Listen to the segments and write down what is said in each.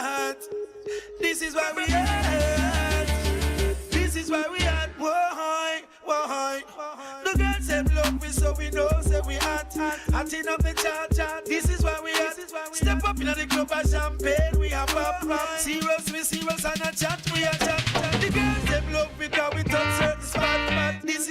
at. This is why we at. This is why we at. Why? The girls have love me, so we know, say we at. Acting up the chat. This is why we at. Step up in the club of champagne, we have pop. Serious, we serious, and a chat, we a chat. The girls have love me, cause we touch certain spot. This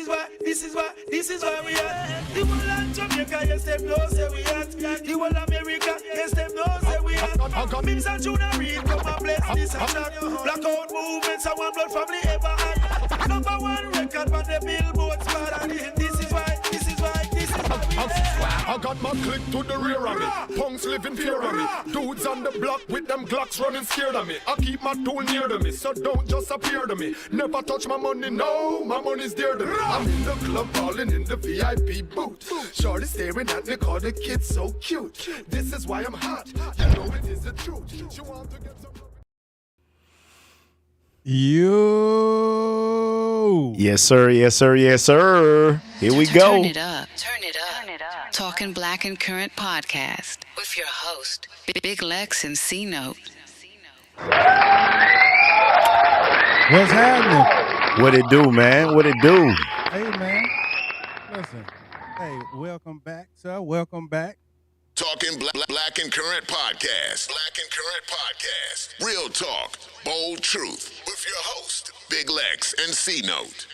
is why we at. The whole of Jamaica, yes, them know, say we at. The whole of America, yes, them know, say we at. Mims and Junior Reid, come and bless this and that. Blackout movements, and one blood family ever had. Number one record on the Billboard spot. And this is why we at. I got my click to the rear of me. Punks living fear of me. Dudes on the block with them Glocks running scared of me. I keep my tool near to me, so don't just appear to me. Never touch my money, no, my money's dear to me. I'm in the club balling in the VIP booth. Shorty staring at me, call the kid so cute. This is why I'm hot, you know it is the truth. She want to get some... Yo. Yes, sir. Here we go. Turn it up. Talking Black and Current podcast with your host, Big Lex and C Note. What's happening? What it do, man? What it do? Hey, man. Listen. Hey, welcome back, sir. Welcome back. Talking Black and Current podcast. Black and Current podcast. Real talk, bold truth. With your host, Big Lex and C Note.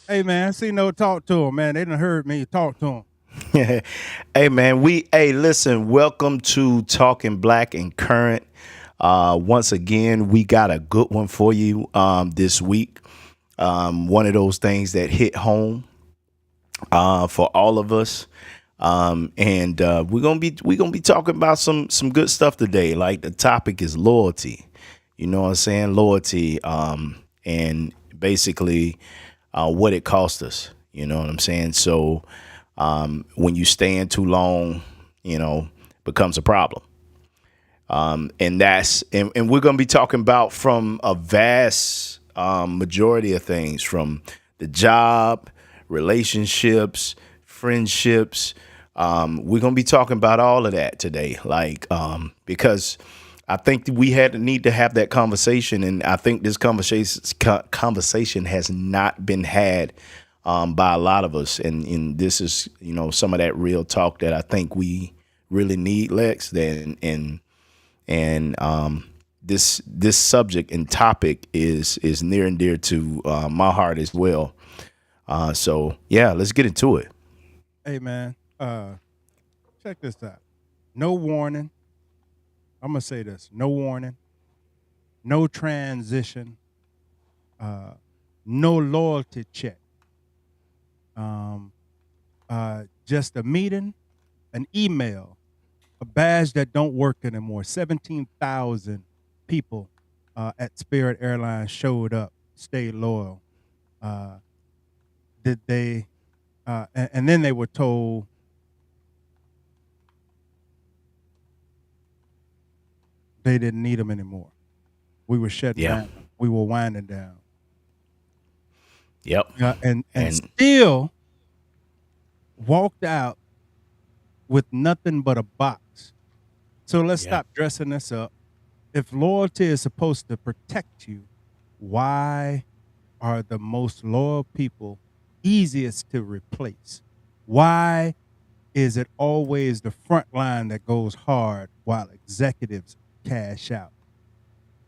Hey, man. C Note, talk to him, man. They done heard me. Talk to him. Hey, man. Listen. Welcome to Talking Black and Current. Once again, we got a good one for you this week. One of those things that hit home for all of us. And we're gonna be talking about some good stuff today. Like the topic is loyalty. You know what I'm saying? Loyalty, and basically what it cost us. You know what I'm saying? So when you stay in too long, becomes a problem. And we're gonna be talking about from a vast majority of things, from the job, relationships, friendships. We're going to be talking about all of that today, because I think we need to have that conversation. And I think this conversation has not been had by a lot of us. And this is, some of that real talk that I think we really need, Lex. And this subject and topic is near and dear to my heart as well. So, yeah, let's get into it. Hey, man. Check this out. No warning. I'm going to say this. No warning. No transition. No loyalty check. Just a meeting, an email, a badge that don't work anymore. 17,000 people at Spirit Airlines showed up, stayed loyal. And then they were told they didn't need them anymore. We were shutting down. We were winding down. Yep. And still walked out with nothing but a box. So let's stop dressing this up. If loyalty is supposed to protect you, why are the most loyal people easiest to replace? Why is it always the front line that goes hard while executives cash out?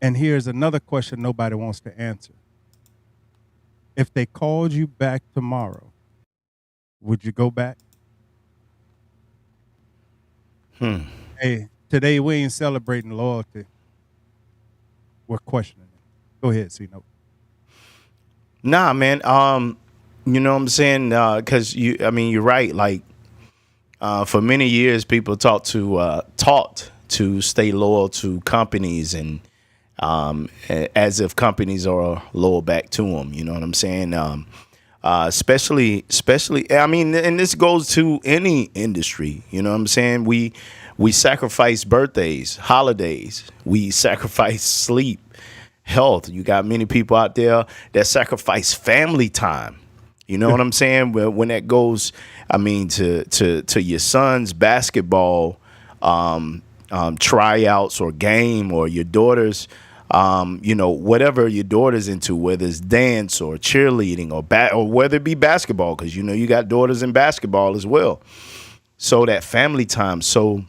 And here's another question nobody wants to answer. If they called you back tomorrow, would you go back? Hey, today we ain't celebrating loyalty. We're questioning it. Go ahead, C-Note. Nah, man. You know what I'm saying? Because you're right. Like, for many years, people taught to stay loyal to companies, and as if companies are loyal back to them. You know what I'm saying? Especially. I mean, and this goes to any industry. You know what I'm saying? We sacrifice birthdays, holidays. We sacrifice sleep, health. You got many people out there that sacrifice family time. You know what I'm saying? When that goes, to your son's basketball tryouts or game, or your daughter's whatever your daughter's into, whether it's dance or cheerleading or whether it be basketball, because you got daughters in basketball as well. So that family time. So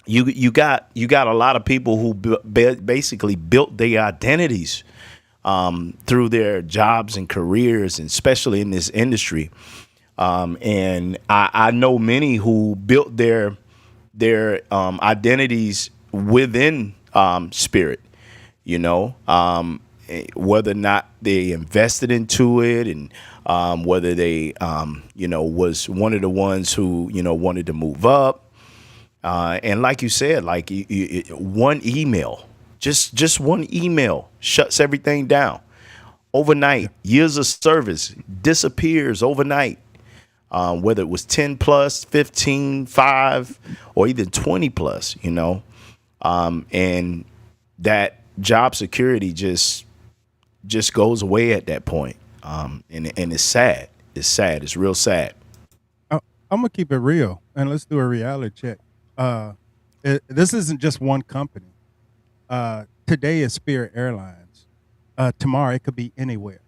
you got a lot of people who basically built their identities through their jobs and careers, and especially in this industry. And I know many who built their identities within spirit, whether or not they invested into it, and whether they, was one of the ones who, wanted to move up. And like you said, like one email, just one email shuts everything down overnight. Years of service disappears overnight. Whether it was 10 plus, 15, 5, or even 20 plus, and that job security just goes away at that point. And it's sad. It's sad. It's real sad. I'm gonna keep it real, and let's do a reality check. This isn't just one company. Today is Spirit Airlines. Tomorrow it could be anywhere.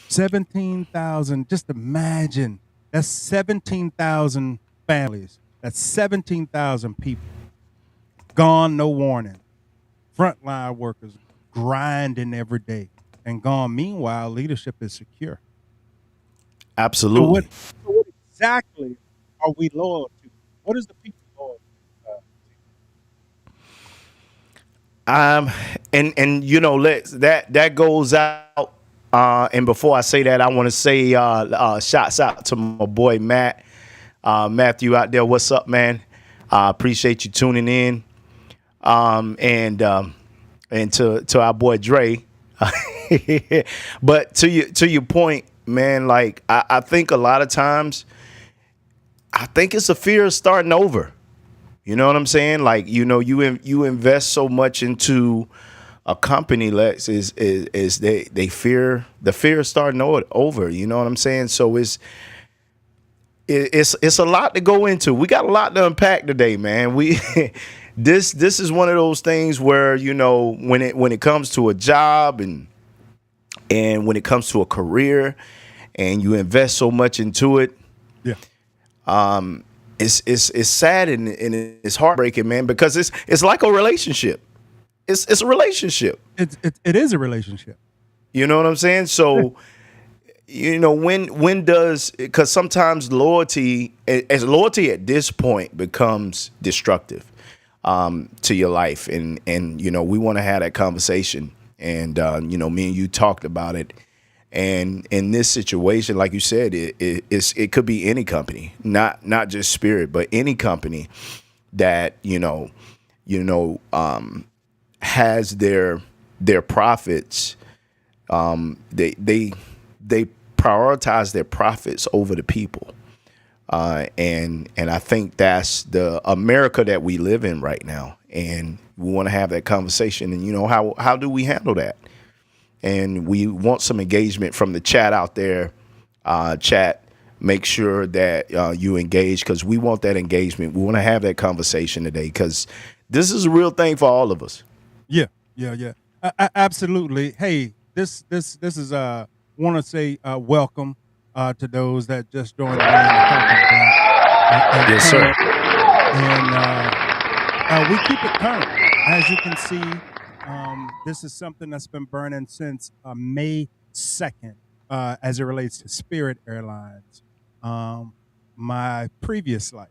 17,000. Just imagine, that's 17,000 families. That's 17,000 people gone, no warning. Frontline workers grinding every day and gone. Meanwhile, leadership is secure. Absolutely. So what exactly are we loyal to? What is the people loyal to? That goes out. And before I say that, I want to say shouts out to my boy Matt, Matthew out there. What's up, man? Appreciate you tuning in. And to our boy Dre. But to your point, man, like I think a lot of times, I think it's a fear of starting over. You know what I'm saying? Like, you invest so much into a company, Lex, is they fear the fear of starting over. You know what I'm saying? So it's a lot to go into. We got a lot to unpack today, man. This is one of those things where, when it comes to a job and when it comes to a career, and you invest so much into it, it's sad and it's heartbreaking, man, because it's like a relationship. It's a relationship. It is a relationship. You know what I'm saying? So, when does, because sometimes loyalty at this point becomes destructive to your life, and we want to have that conversation, and me and you talked about it. And in this situation, like you said, it could be any company, not just Spirit, but any company that has their profits. They prioritize their profits over the people, and I think that's the America that we live in right now. And we want to have that conversation. And how do we handle that? And we want some engagement from the chat out there. Chat, make sure that you engage, because we want that engagement. We want to have that conversation today, because this is a real thing for all of us. Yeah. Absolutely. Hey, this is want to say welcome to those that just joined the Talking Black. Yes, sir. And we keep it current, as you can see. This is something that's been burning since May 2nd, as it relates to Spirit Airlines. My previous life,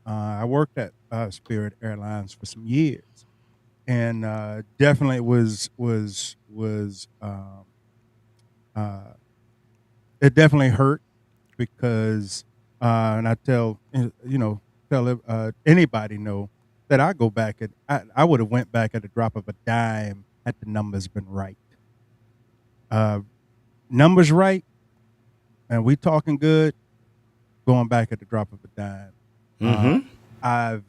I worked at Spirit Airlines for some years, and definitely it definitely hurt, because and I tell anybody know that I go back I would have went back at the drop of a dime had the numbers been right. Numbers right, and we talking good, going back at the drop of a dime. I've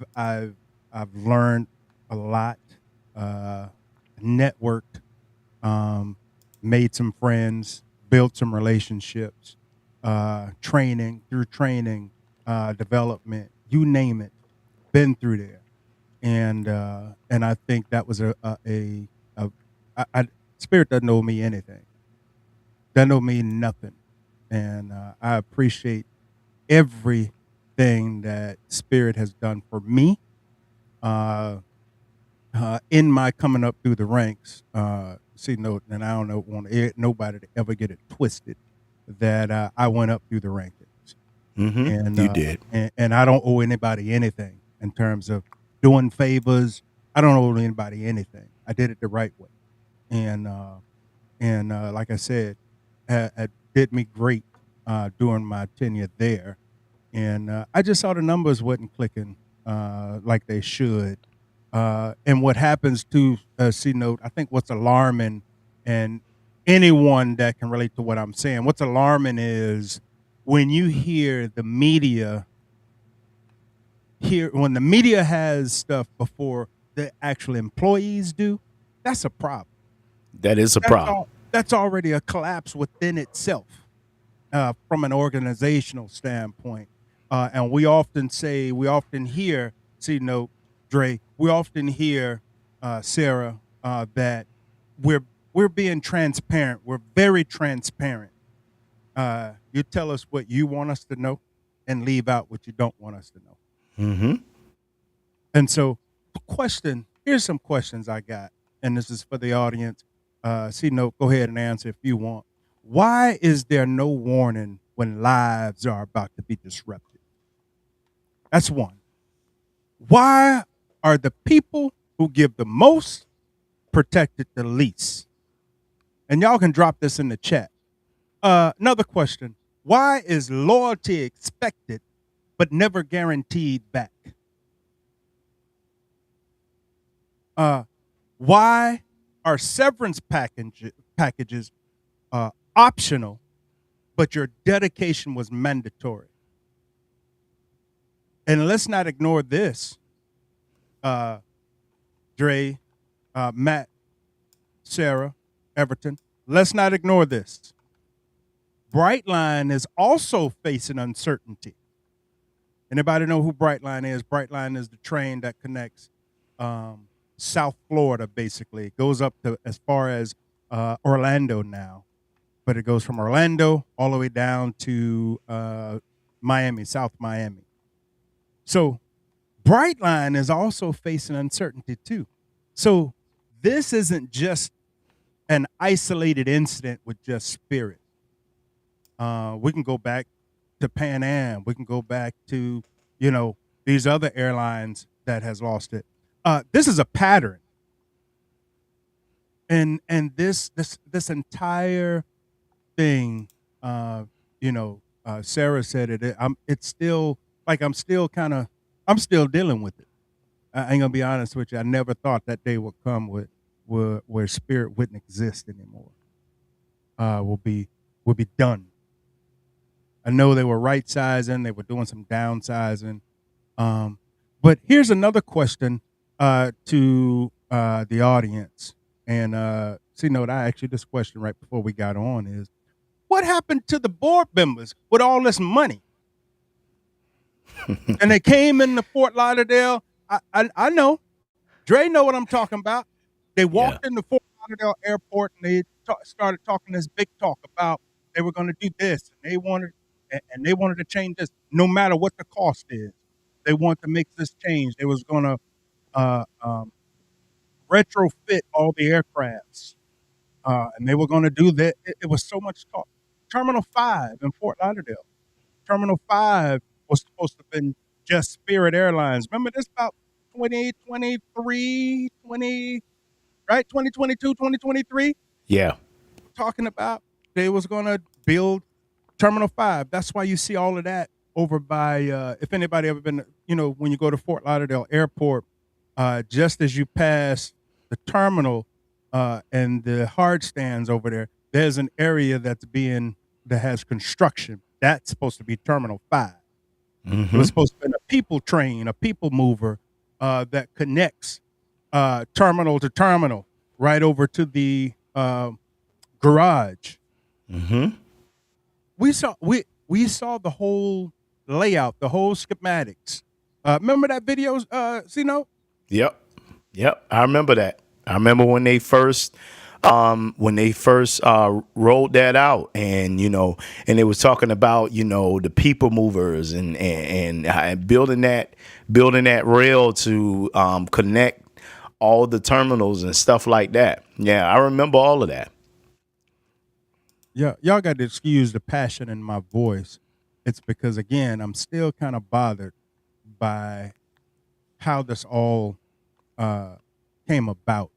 learned a lot, networked, made some friends, built some relationships, training, development, you name it. been through there, and I think that was Spirit doesn't owe me anything. Doesn't owe me nothing, and I appreciate everything that Spirit has done for me in my coming up through the ranks. See, no, and I don't want nobody to ever get it twisted that I went up through the rankings, and You did. and I don't owe anybody anything in terms of doing favors. I don't owe anybody anything. I did it the right way, and like I said, it did me great during my tenure there, and I just saw the numbers wasn't clicking like they should. And what happens to C Note, I think what's alarming, and anyone that can relate to what I'm saying, what's alarming is when you hear the media, when the media has stuff before the actual employees do, that's a problem. That is a problem. That's already a collapse within itself from an organizational standpoint. And we often hear, C Note, Dre, we often hear, Sarah, that we're being transparent. We're very transparent. You tell us what you want us to know and leave out what you don't want us to know. And so here's some questions I got, and this is for the audience. C Note, go ahead and answer if you want. Why is there no warning when lives are about to be disrupted? That's one. Why are the people who give the most protected the least? And y'all can drop this in the chat. Another question. Why is loyalty expected but never guaranteed back? Why are severance packages optional, but your dedication was mandatory? And let's not ignore this. Dre, Matt, Sarah, Everton, let's not ignore this. Brightline is also facing uncertainty. Anybody know who Brightline is? Brightline is the train that connects South Florida, basically. It goes up to as far as Orlando now, but it goes from Orlando all the way down to Miami, South Miami. So Brightline is also facing uncertainty too. So this isn't just an isolated incident with just Spirit. We can go back to Pan Am. We can go back to, these other airlines that has lost it. This is a pattern. And this entire thing, Sarah said it. It's still like I'm still dealing with it. I ain't gonna be honest with you. I never thought that day would come where Spirit wouldn't exist anymore. Will be done. I know they were right sizing. They were doing some downsizing. But here's another question to the audience. And see, note, I asked you this question right before we got on is, what happened to the board members with all this money? And they came into Fort Lauderdale. I know. Dre know what I'm talking about. They walked into Fort Lauderdale Airport and they started talking this big talk about they were going to do this. And they wanted to change this no matter what the cost is. They want to make this change. They was going to retrofit all the aircrafts. And they were going to do that. It was so much talk. Terminal 5 in Fort Lauderdale. Terminal 5 was supposed to have been just Spirit Airlines. Remember this about 2023, 2022, 2023? Yeah. Talking about they was going to build Terminal 5. That's why you see all of that over by, if anybody ever been, when you go to Fort Lauderdale Airport, just as you pass the terminal and the hard stands over there, there's an area that has construction. That's supposed to be Terminal 5. It was supposed to be a people train, a people mover that connects terminal to terminal right over to the garage. We saw the whole layout, the whole schematics Remember that video, Sino? Yep. I remember that. I remember when they first rolled that out, and and they was talking about the people movers and building that rail to connect all the terminals and stuff like that. Yeah, I remember all of that. Yeah, y'all got to excuse the passion in my voice. It's because, again, I'm still kind of bothered by how this all came about.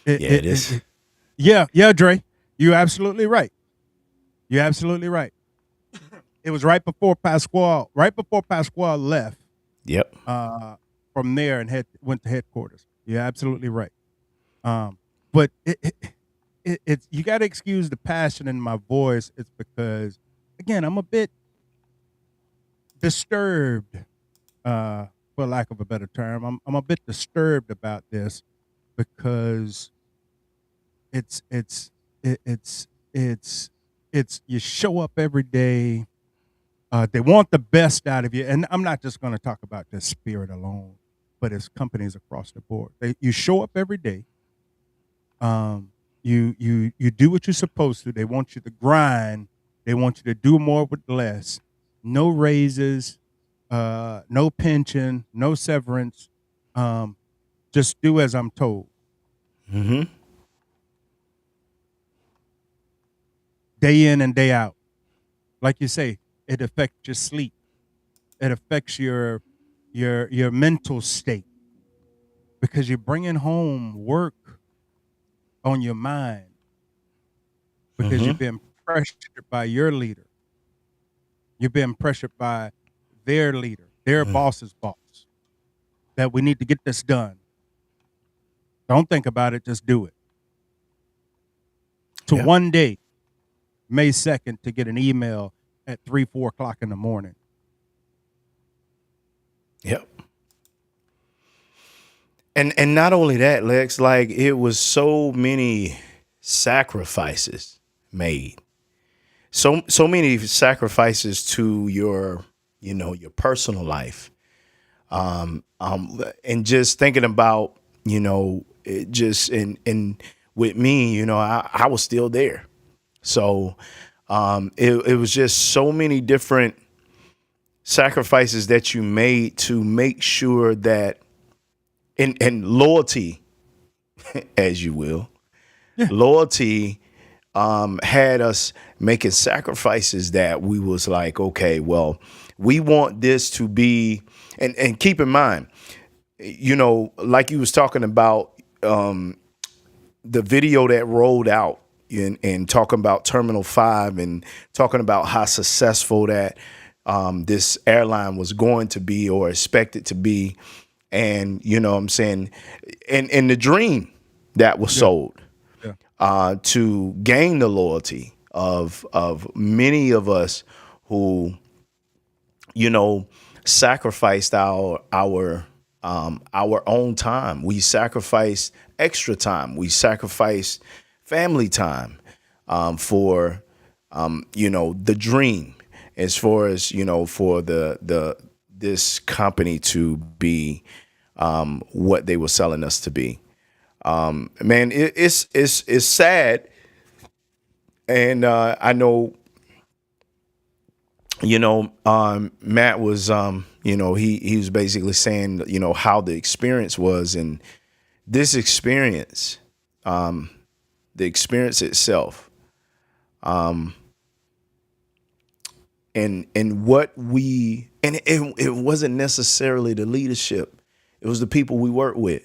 It is. Yeah, Dre, you're absolutely right. You're absolutely right. It was right before Pasquale left. Yep. From there and went to headquarters. You're absolutely right. But it's you got to excuse the passion in my voice. It's because, again, I'm a bit disturbed, for lack of a better term. I'm a bit disturbed about this because it's you show up every day. They want the best out of you, and I'm not just going to talk about this Spirit alone, but it's companies across the board. You show up every day. You do what you're supposed to. They want you to grind. They want you to do more with less. No raises, no pension, no severance. Just do as I'm told. Mm-hmm. Day in and day out. Like you say, it affects your sleep. It affects your mental state because you're bringing home work on your mind because you've been pressured by your leader. You've been pressured by their leader, their boss's boss, that we need to get this done. Don't think about it, just do it. So one day, May 2nd, to get an email at 3-4 o'clock in the morning. Yep. And not only that, Lex, like it was so many sacrifices made. So many sacrifices to your personal life. And just thinking about, it just and with me, I was still there. So it was just so many different sacrifices that you made to make sure that and loyalty, as you will, loyalty had us making sacrifices that we was like, okay, well, we want this to be, and keep in mind, like you was talking about the video that rolled out and talking about Terminal 5 and talking about how successful that this airline was going to be or expected to be. And, what I'm saying, and the dream that was sold to gain the loyalty of many of us who, sacrificed our own time. We sacrificed extra time. We sacrificed family time for the dream, as far as for this company to be what they were selling us to be. Man, it's sad, and I know Matt was he was basically saying how the experience was, and this experience, the experience itself, and what we and it wasn't necessarily the leadership, it was the people we work with.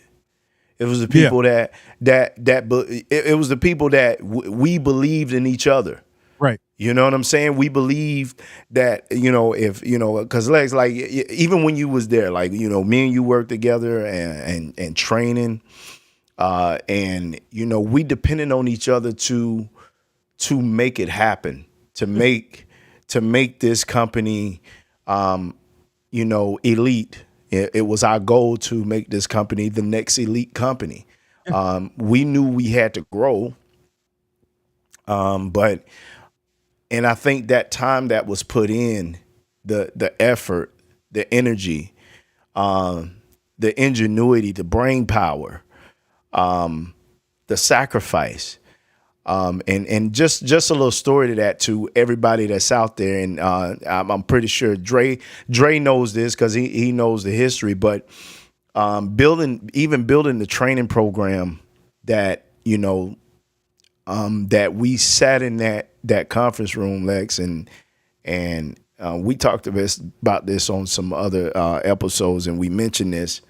It was the people that it was the people that we believed in each other. Right. You know what I'm saying? We believed that, if, because Lex, like, even when you was there, like, me and you worked together and training, and, we depended on each other to make it happen, to make this company, elite. It was our goal to make this company the next elite company. We knew we had to grow, and I think that time that was put in the effort, the energy, the ingenuity, the brain power, the sacrifice. And just a little story to that to everybody that's out there. And I'm pretty sure Dre knows this because he knows the history. But building the training program that that we sat in that conference room, Lex, and we talked about this on some other episodes, and we mentioned this.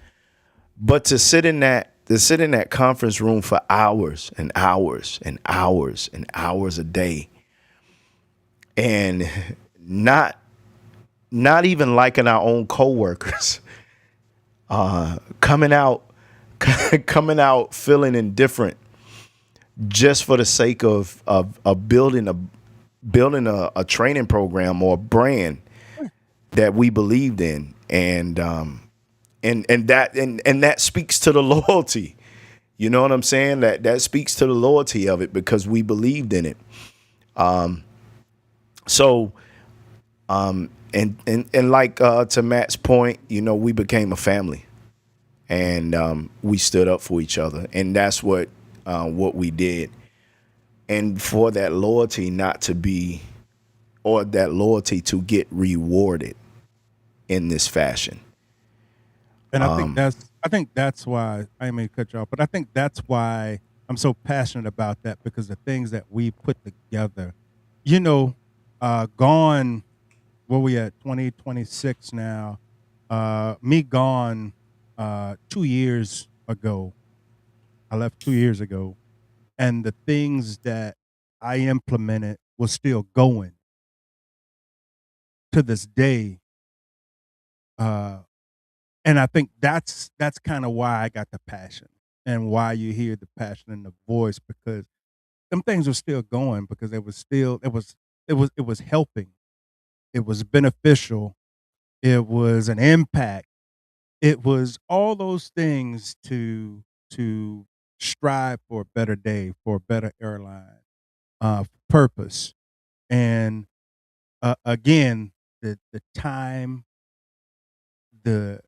But to sit in that conference room for hours and hours and hours and hours a day, and not even liking our own coworkers, coming out feeling indifferent just for the sake of building a training program or a brand that we believed in, and that speaks to the loyalty. You know what I'm saying? That speaks to the loyalty of it because we believed in it. And like to Matt's point, we became a family, and we stood up for each other, and that's what we did. And for that loyalty that loyalty to get rewarded in this fashion. And I think that's why I may cut you off, but I think that's why I'm so passionate about that, because the things that we put together, gone, where we at 2026 now, me gone 2 years ago. I left 2 years ago, and the things that I implemented was still going to this day. And I think that's kind of why I got the passion and why you hear the passion in the voice, because them things were still going, because it was helping. It was beneficial. It was an impact. It was all those things to strive for a better day, for a better airline, purpose. And again, the time, the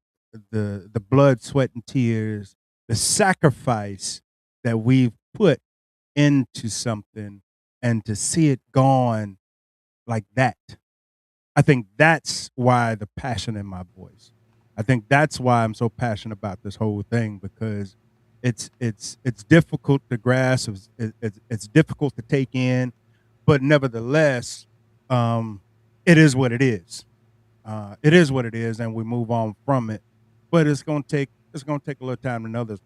blood, sweat, and tears, the sacrifice that we've put into something, and to see it gone like that. I think that's why the passion in my voice. I think that's why I'm so passionate about this whole thing, because it's difficult to grasp, it's difficult to take in, but nevertheless, it is what it is. It is what it is, and we move on from it. But it's gonna take a little time to know this.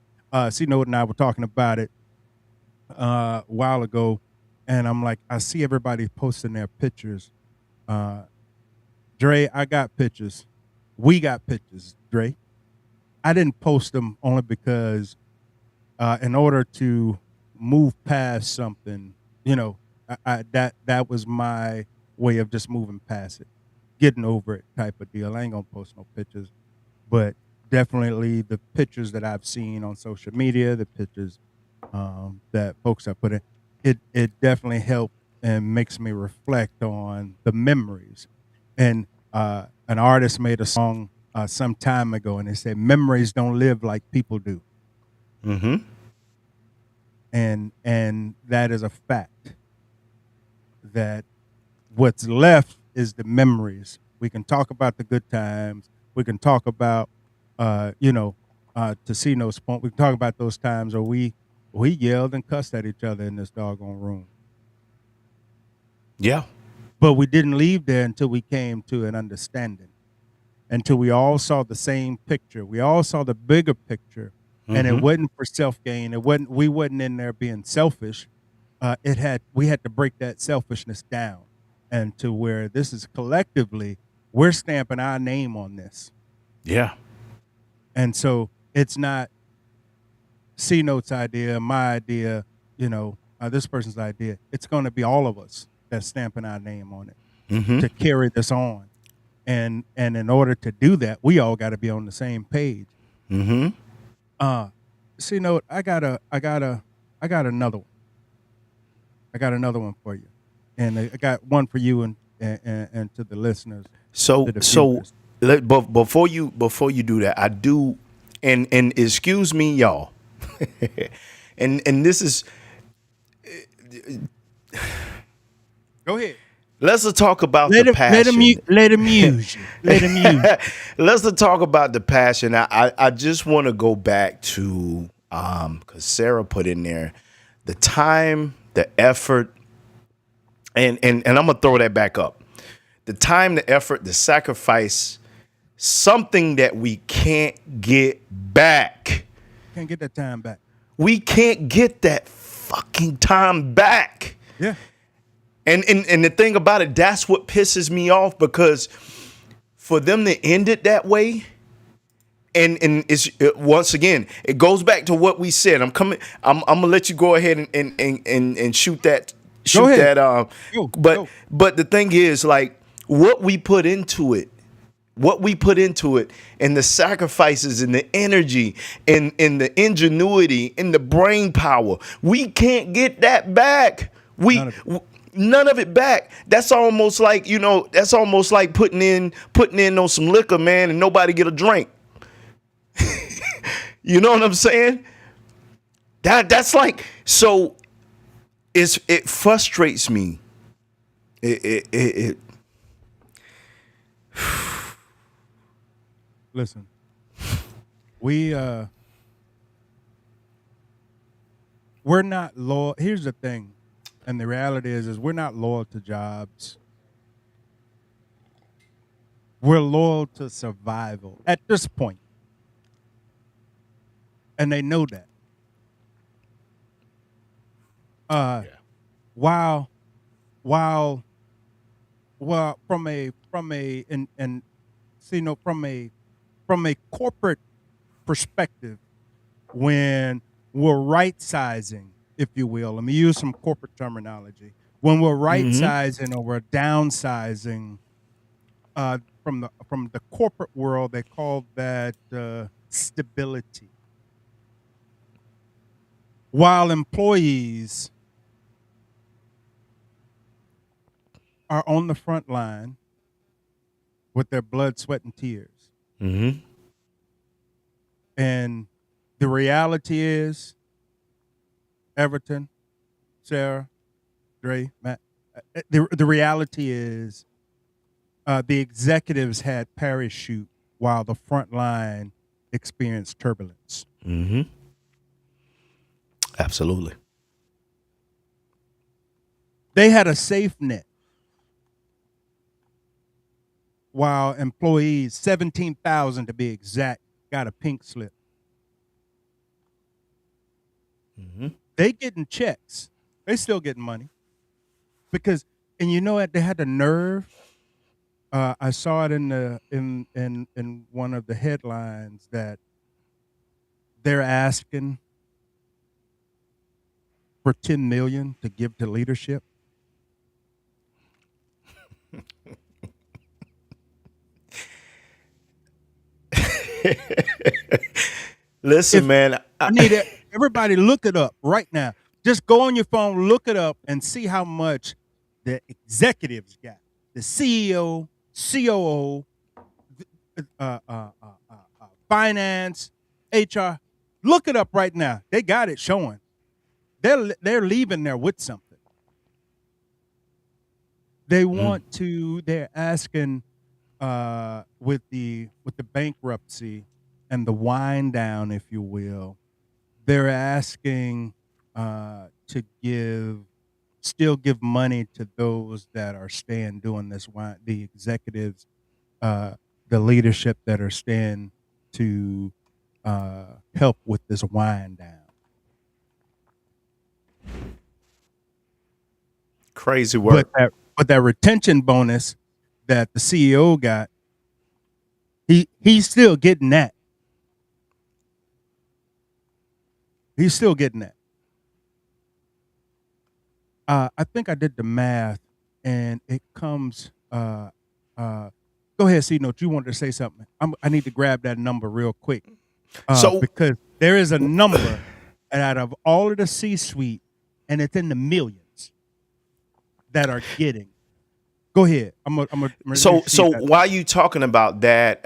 C-Note and I were talking about it a while ago, and I'm like, I see everybody posting their pictures. Dre, I got pictures. We got pictures, Dre. I didn't post them only because in order to move past something, that was my way of just moving past it, getting over it type of deal. I ain't gonna post no pictures, but definitely the pictures that I've seen on social media, the pictures that folks have put in, it definitely helped and makes me reflect on the memories. And an artist made a song some time ago, and they said memories don't live like people do. Mm-hmm. And that is a fact. That what's left is the memories. We can talk about the good times. We can talk about, to see no point. We can talk about those times where we yelled and cussed at each other in this doggone room. Yeah. But we didn't leave there until we came to an understanding, until we all saw the same picture. We all saw the bigger picture, and it wasn't for self gain. We wasn't in there being selfish. We had to break that selfishness down, and to where this is collectively, we're stamping our name on this. Yeah. And so it's not C-Note's idea, my idea, this person's idea. It's going to be all of us that's stamping our name on it to carry this on. And in order to do that, we all got to be on the same page. C-Note, I got another one. I got another one for you, and I got one for you and to the listeners. to the viewers. but before you do that, I do, and excuse me, y'all, and this is, Go ahead. let's talk about Let the him passion. let him use you. Let him use you. Let's talk about the passion. I just want to go back to because Sarah put in there the time, the effort, and I'm gonna throw that back up. The time, the effort, the sacrifice, something that we can't get back. Can't get that time back. We can't get that fucking time back. Yeah. And the thing about it, that's what pisses me off, because for them to end it that way, and it's once again, it goes back to what we said. I'm gonna let you go ahead and shoot that. Go ahead. But the thing is, like, what we put into it, and the sacrifices and the energy and the ingenuity and the brain power, we can't get that back. None of it back. That's almost like, that's almost like putting in on some liquor, man, and nobody get a drink. You know what I'm saying? That's like, so it frustrates me. Listen, we're not loyal. Here's the thing, and the reality is we're not loyal to jobs. We're loyal to survival at this point, and they know that. While from a corporate perspective, when we're right sizing, if you will, let me use some corporate terminology. When we're right sizing or we're downsizing, from the corporate world, they call that stability. While employees are on the front line with their blood, sweat, and tears. Mm-hmm. And the reality is, Everton, Sarah, Dre, Matt, the reality is the executives had parachute while the front line experienced turbulence. Mm-hmm. Absolutely. They had a safe net while employees, 17,000 to be exact, got a pink slip. Mm-hmm. They getting checks. They still getting money. Because, and you know what, they had the nerve. I saw it in one of the headlines that they're asking for $10 million to give to leadership. Listen, man. I need it. Everybody look it up right now. Just go on your phone, look it up, and see how much the executives got. The CEO, COO, finance, HR. Look it up right now. They got it showing. They're leaving there with something. They want to. They're asking with the bankruptcy and the wind down, if you will. They're asking to still give money to those that are staying doing this wind. The executives, the leadership that are staying to help with this wind down. Crazy work. But that retention bonus that the CEO got, he's still getting that. He's still getting that. I think I did the math, and it comes. Go ahead, C Note. You wanted to say something. I need to grab that number real quick. Because there is a number out of all of the C-suite, and it's in the millions that are getting. Go ahead. I'm a So while you talking about that,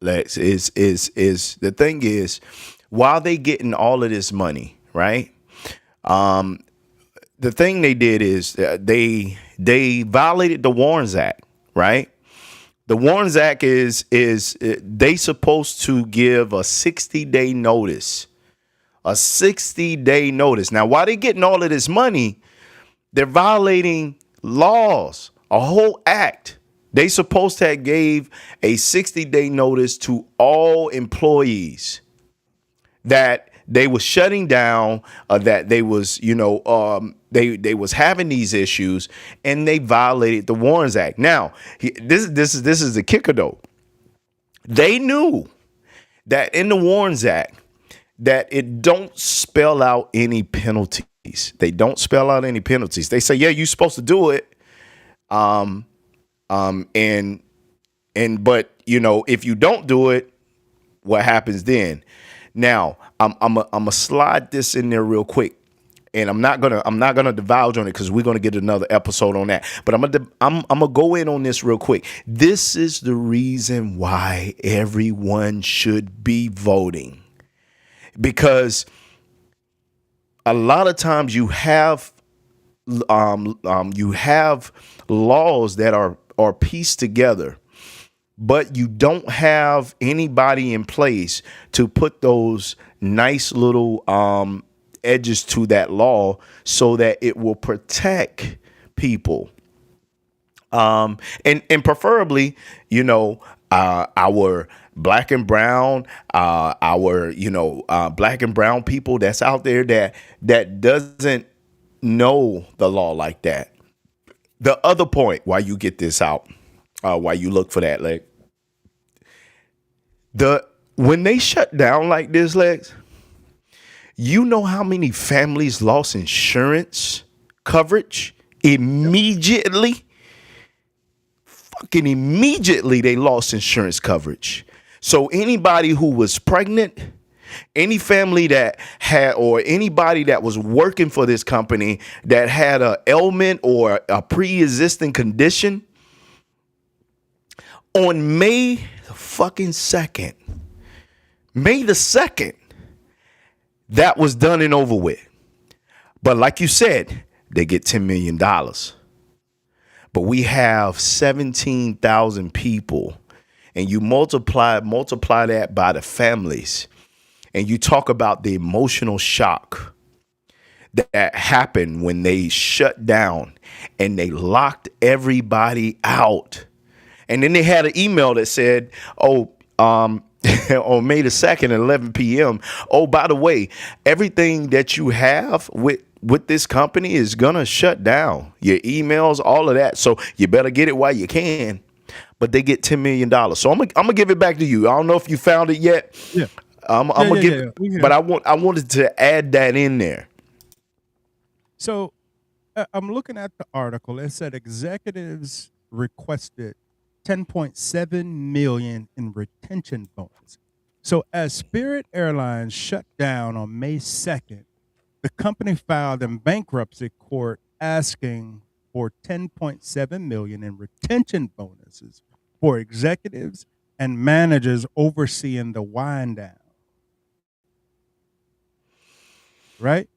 Lex, is the thing is, while they getting all of this money, right? The thing they did is they violated the Warrens Act, right? The Warrens Act is they supposed to give a 60-day notice. A 60-day notice. Now, while they getting all of this money, they're violating laws, a whole act. They supposed to have gave a 60-day notice to all employees that they was shutting down, that they was, they was having these issues, and they violated the Warrens Act. Now, this is the kicker though. They knew that in the Warrens Act that it don't spell out any penalties. They don't spell out any penalties. They say, yeah, you're supposed to do it. But if you don't do it, what happens then? Now, I'm gonna slide this in there real quick, and I'm not gonna divulge on it because we're gonna get another episode on that. But I'm gonna go in on this real quick. This is the reason why everyone should be voting, because a lot of times you have laws that are pieced together, but you don't have anybody in place to put those nice little edges to that law so that it will protect people. And preferably, our black and brown, black and brown people that's out there that doesn't know the law like that. The other point, why you get this out, why you look for that, Lex, when they shut down like this, Lex, you know how many families lost insurance coverage immediately? Fucking immediately they lost insurance coverage. So anybody who was pregnant, any family that had, or anybody that was working for this company that had an ailment or a pre-existing condition, on May the 2nd, that was done and over with. But like you said, they get $10 million. But we have 17,000 people, and you multiply that by the families, and you talk about the emotional shock that happened when they shut down and they locked everybody out. And then they had an email that said, on May the 2nd at 11 p.m., oh, by the way, everything that you have with this company is going to shut down. Your emails, all of that. So you better get it while you can. But they get $10 million. So I'm gonna give it back to you. I don't know if you found it yet. Yeah. I'm gonna give it, but I wanted to add that in there. So I'm looking at the article. It said executives requested $10.7 million in retention bonus. So as Spirit Airlines shut down on May 2nd, the company filed in bankruptcy court asking for $10.7 million in retention bonuses for executives and managers overseeing the wind down. Right?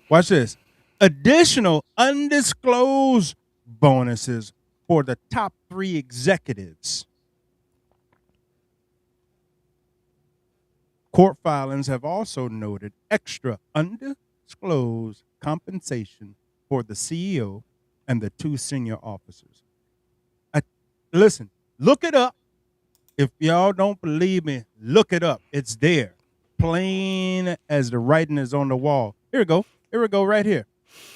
Watch this. Additional undisclosed bonuses for the top 3 executives. Court filings have also noted extra undisclosed compensation for the CEO and the 2 senior officers. Listen, look it up. If y'all don't believe me, look it up. It's there. Plain as the writing is on the wall. Here we go. Here we go right here.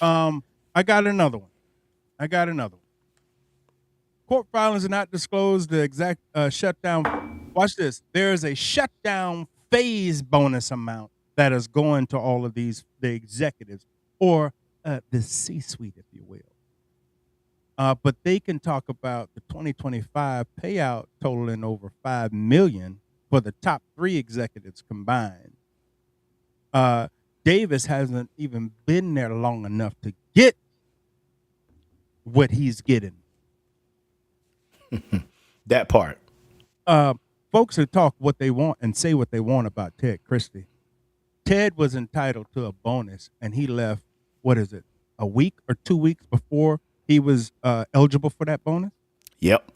I got another one. Court filings are not disclosed the exact shutdown. Watch this. There is a shutdown phase bonus amount that is going to all of the executives, or the C-suite, if you will. But they can talk about the 2025 payout totaling over $5 million for the top 3 executives combined. Davis hasn't even been there long enough to get what he's getting. That part. Folks who talk what they want and say what they want about Ted Christie. Ted was entitled to a bonus, and he left, what is it, a week or 2 weeks before he was eligible for that bonus? Yep.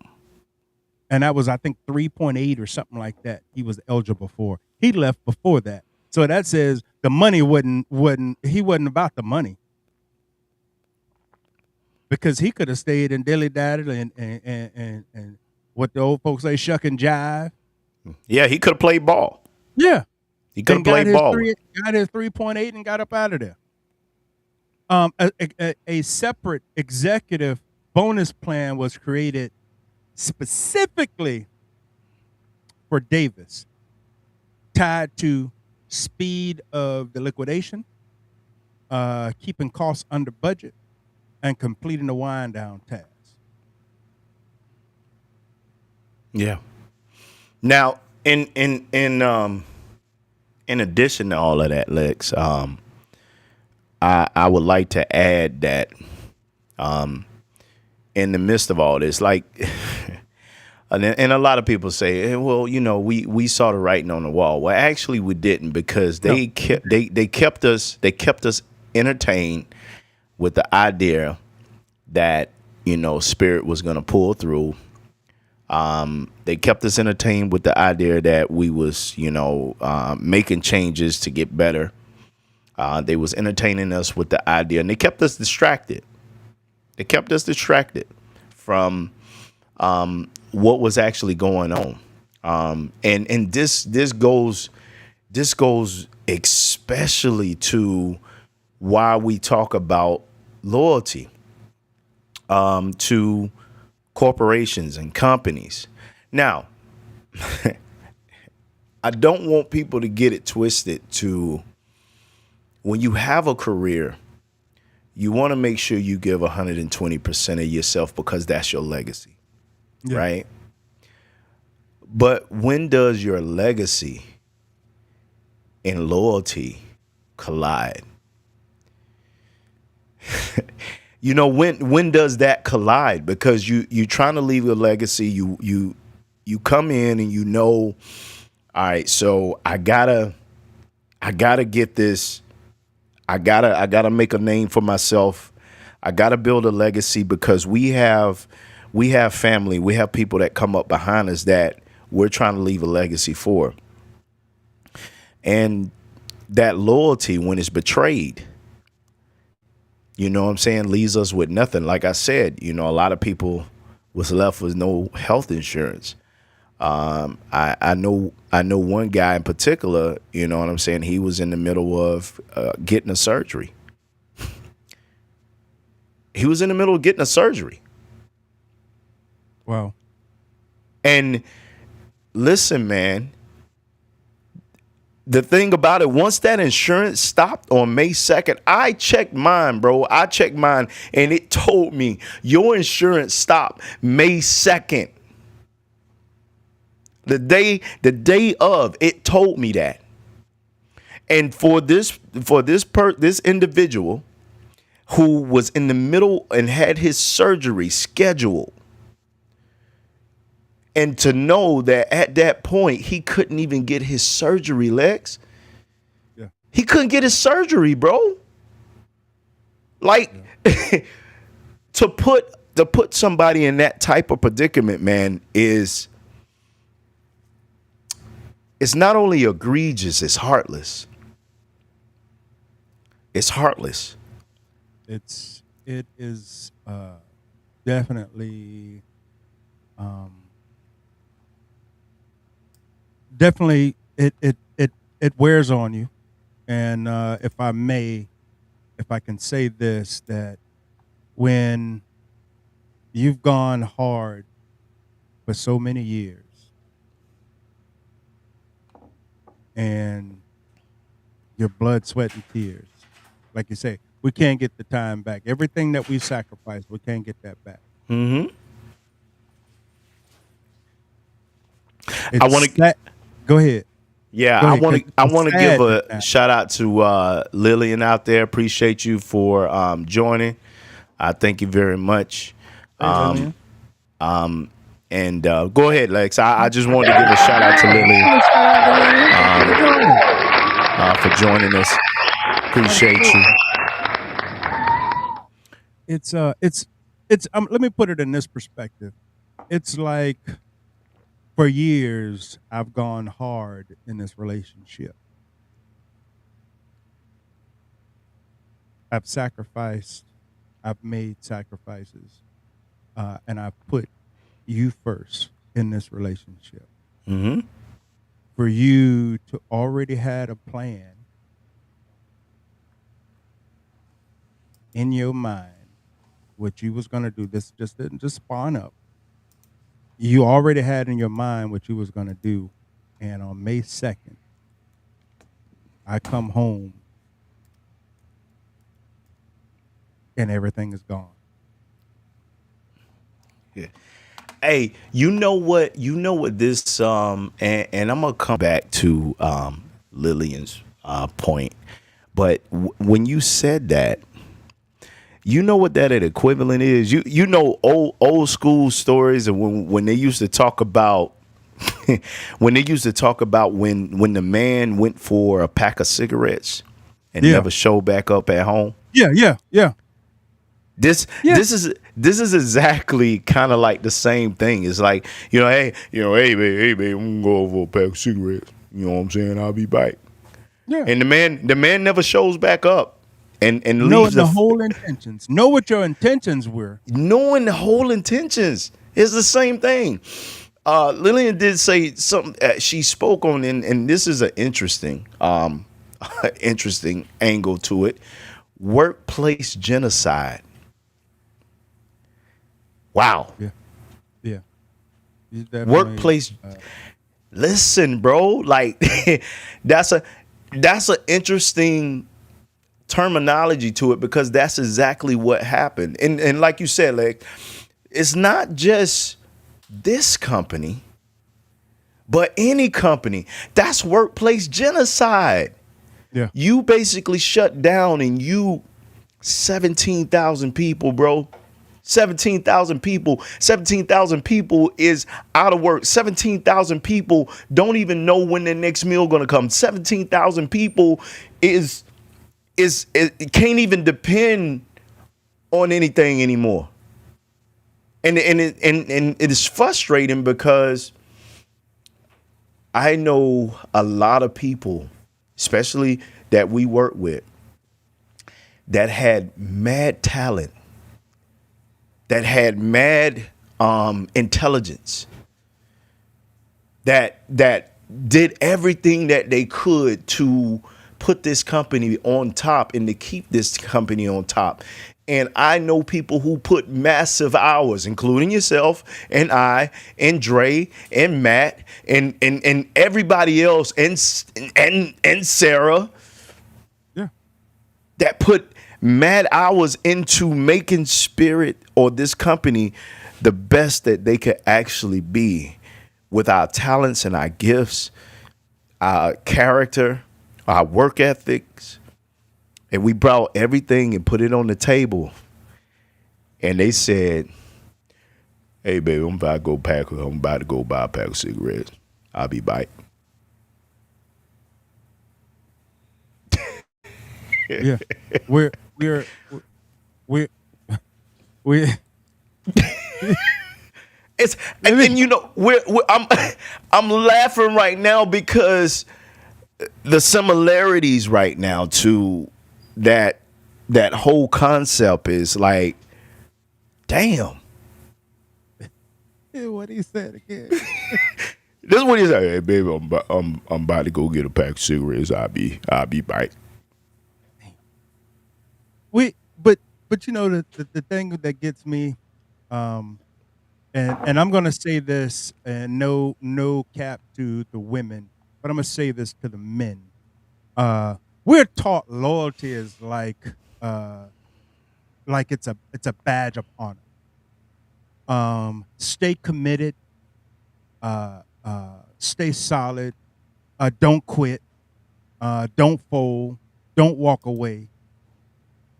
And that was, I think, 3.8 or something like that he was eligible for. He left before that. So that says the money he wasn't about the money. Because he could have stayed and dilly-daddled and what the old folks say, shuck and jive. Yeah, he could have played ball. Yeah. He could have played ball. Got his 3.8 and got up out of there. A separate executive bonus plan was created specifically for Davis, tied to speed of the liquidation, keeping costs under budget, and completing the wind down task. Yeah. Now, in addition to all of that, Lex, I would like to add that in the midst of all this, like, and a lot of people say, well, we saw the writing on the wall. Well, actually, we didn't, because they kept us entertained with the idea that Spirit was going to pull through. They kept us entertained with the idea that we was making changes to get better. They was entertaining us with the idea, and they kept us distracted. They kept us distracted from what was actually going on. And this goes especially to why we talk about loyalty to corporations and companies. Now, I don't want people to get it twisted to when you have a career, you want to make sure you give 120% of yourself because that's your legacy, right? But when does your legacy and loyalty collide? When does that collide? Because you're trying to leave a legacy. You come in and all right, so I gotta get this. I gotta make a name for myself. I gotta build a legacy because we have family. We have people that come up behind us that we're trying to leave a legacy for. And that loyalty, when it's betrayed, leaves us with nothing. Like I said, a lot of people was left with no health insurance. I know one guy in particular, he was in the middle of getting a surgery. He was in the middle of getting a surgery. Wow. And listen, man, the thing about it, once that insurance stopped on May 2nd, I checked mine, bro. And it told me your insurance stopped May 2nd. The day of, it told me that. And for this individual who was in the middle and had his surgery scheduled, and to know that at that point he couldn't even get his surgery, Lex. Yeah. He couldn't get his surgery, bro. Like, to put somebody in that type of predicament, man, it's not only egregious, it's heartless. It's heartless. It is definitely definitely it wears on you. And if I can say this, that when you've gone hard for so many years and your blood, sweat, and tears, like you say, we can't get the time back. Everything that we sacrificed, we can't get that back. Mm-hmm. I want to go ahead. Yeah, go ahead. I want to give a shout out to Lillian out there. Appreciate you for joining. I thank you very much. Hey, And go ahead, Lex. I just wanted to give a shout out to Lily for joining us. Appreciate you. It's let me put it in this perspective. It's like for years I've gone hard in this relationship. I've sacrificed, I've made sacrifices, and I've put you first in this relationship. Mm-hmm. For you to already had a plan in your mind, what you was gonna do. This just didn't just spawn up. You already had in your mind what you was gonna do, and on May 2nd, I come home and everything is gone. Yeah. Hey, you know what? This and I'm gonna come back to Lillian's point, but when you said that, you know what that equivalent is. You know old school stories, and when they used to talk about when the man went for a pack of cigarettes and never showed back up at home. Yeah. This is exactly kind of like the same thing. It's like, hey, babe, I'm gonna go over a pack of cigarettes. You know what I'm saying? I'll be back. Yeah. And the man never shows back up and knowing leaves the whole intentions. Know what your intentions were. Knowing the whole intentions is the same thing. Lillian did say something she spoke on, and this is an interesting interesting angle to it. Workplace genocide. Wow. Yeah. Workplace. Listen, bro. Like that's an interesting terminology to it, because that's exactly what happened. And like you said, like, it's not just this company, but any company. That's workplace genocide. Yeah. You basically shut down, and 17,000 people, bro. 17,000 people. 17,000 people is out of work. 17,000 people don't even know when their next meal gonna come. 17,000 people it can't even depend on anything anymore. And it is frustrating, because I know a lot of people, especially that we work with, that had mad talent, that had mad intelligence, that did everything that they could to put this company on top and to keep this company on top. And I know people who put massive hours, including yourself and I and Dre and Matt and everybody else and Sarah. Yeah. That put mad hours into making Spirit or this company the best that they could actually be, with our talents and our gifts, our character, our work ethics. And we brought everything and put it on the table. And they said, hey, baby, I'm about to go buy a pack of cigarettes. I'll be back. Yeah. We're It's and I'm laughing right now, because the similarities right now to that whole concept is like, damn. What he said again. This is what he said. Hey, baby, I'm about to go get a pack of cigarettes. I'll be back. But you know the thing that gets me, and I'm gonna say this, and no cap to the women, but I'm gonna say this to the men. We're taught loyalty is like it's a badge of honor. Stay committed, stay solid, don't quit, don't fold, don't walk away.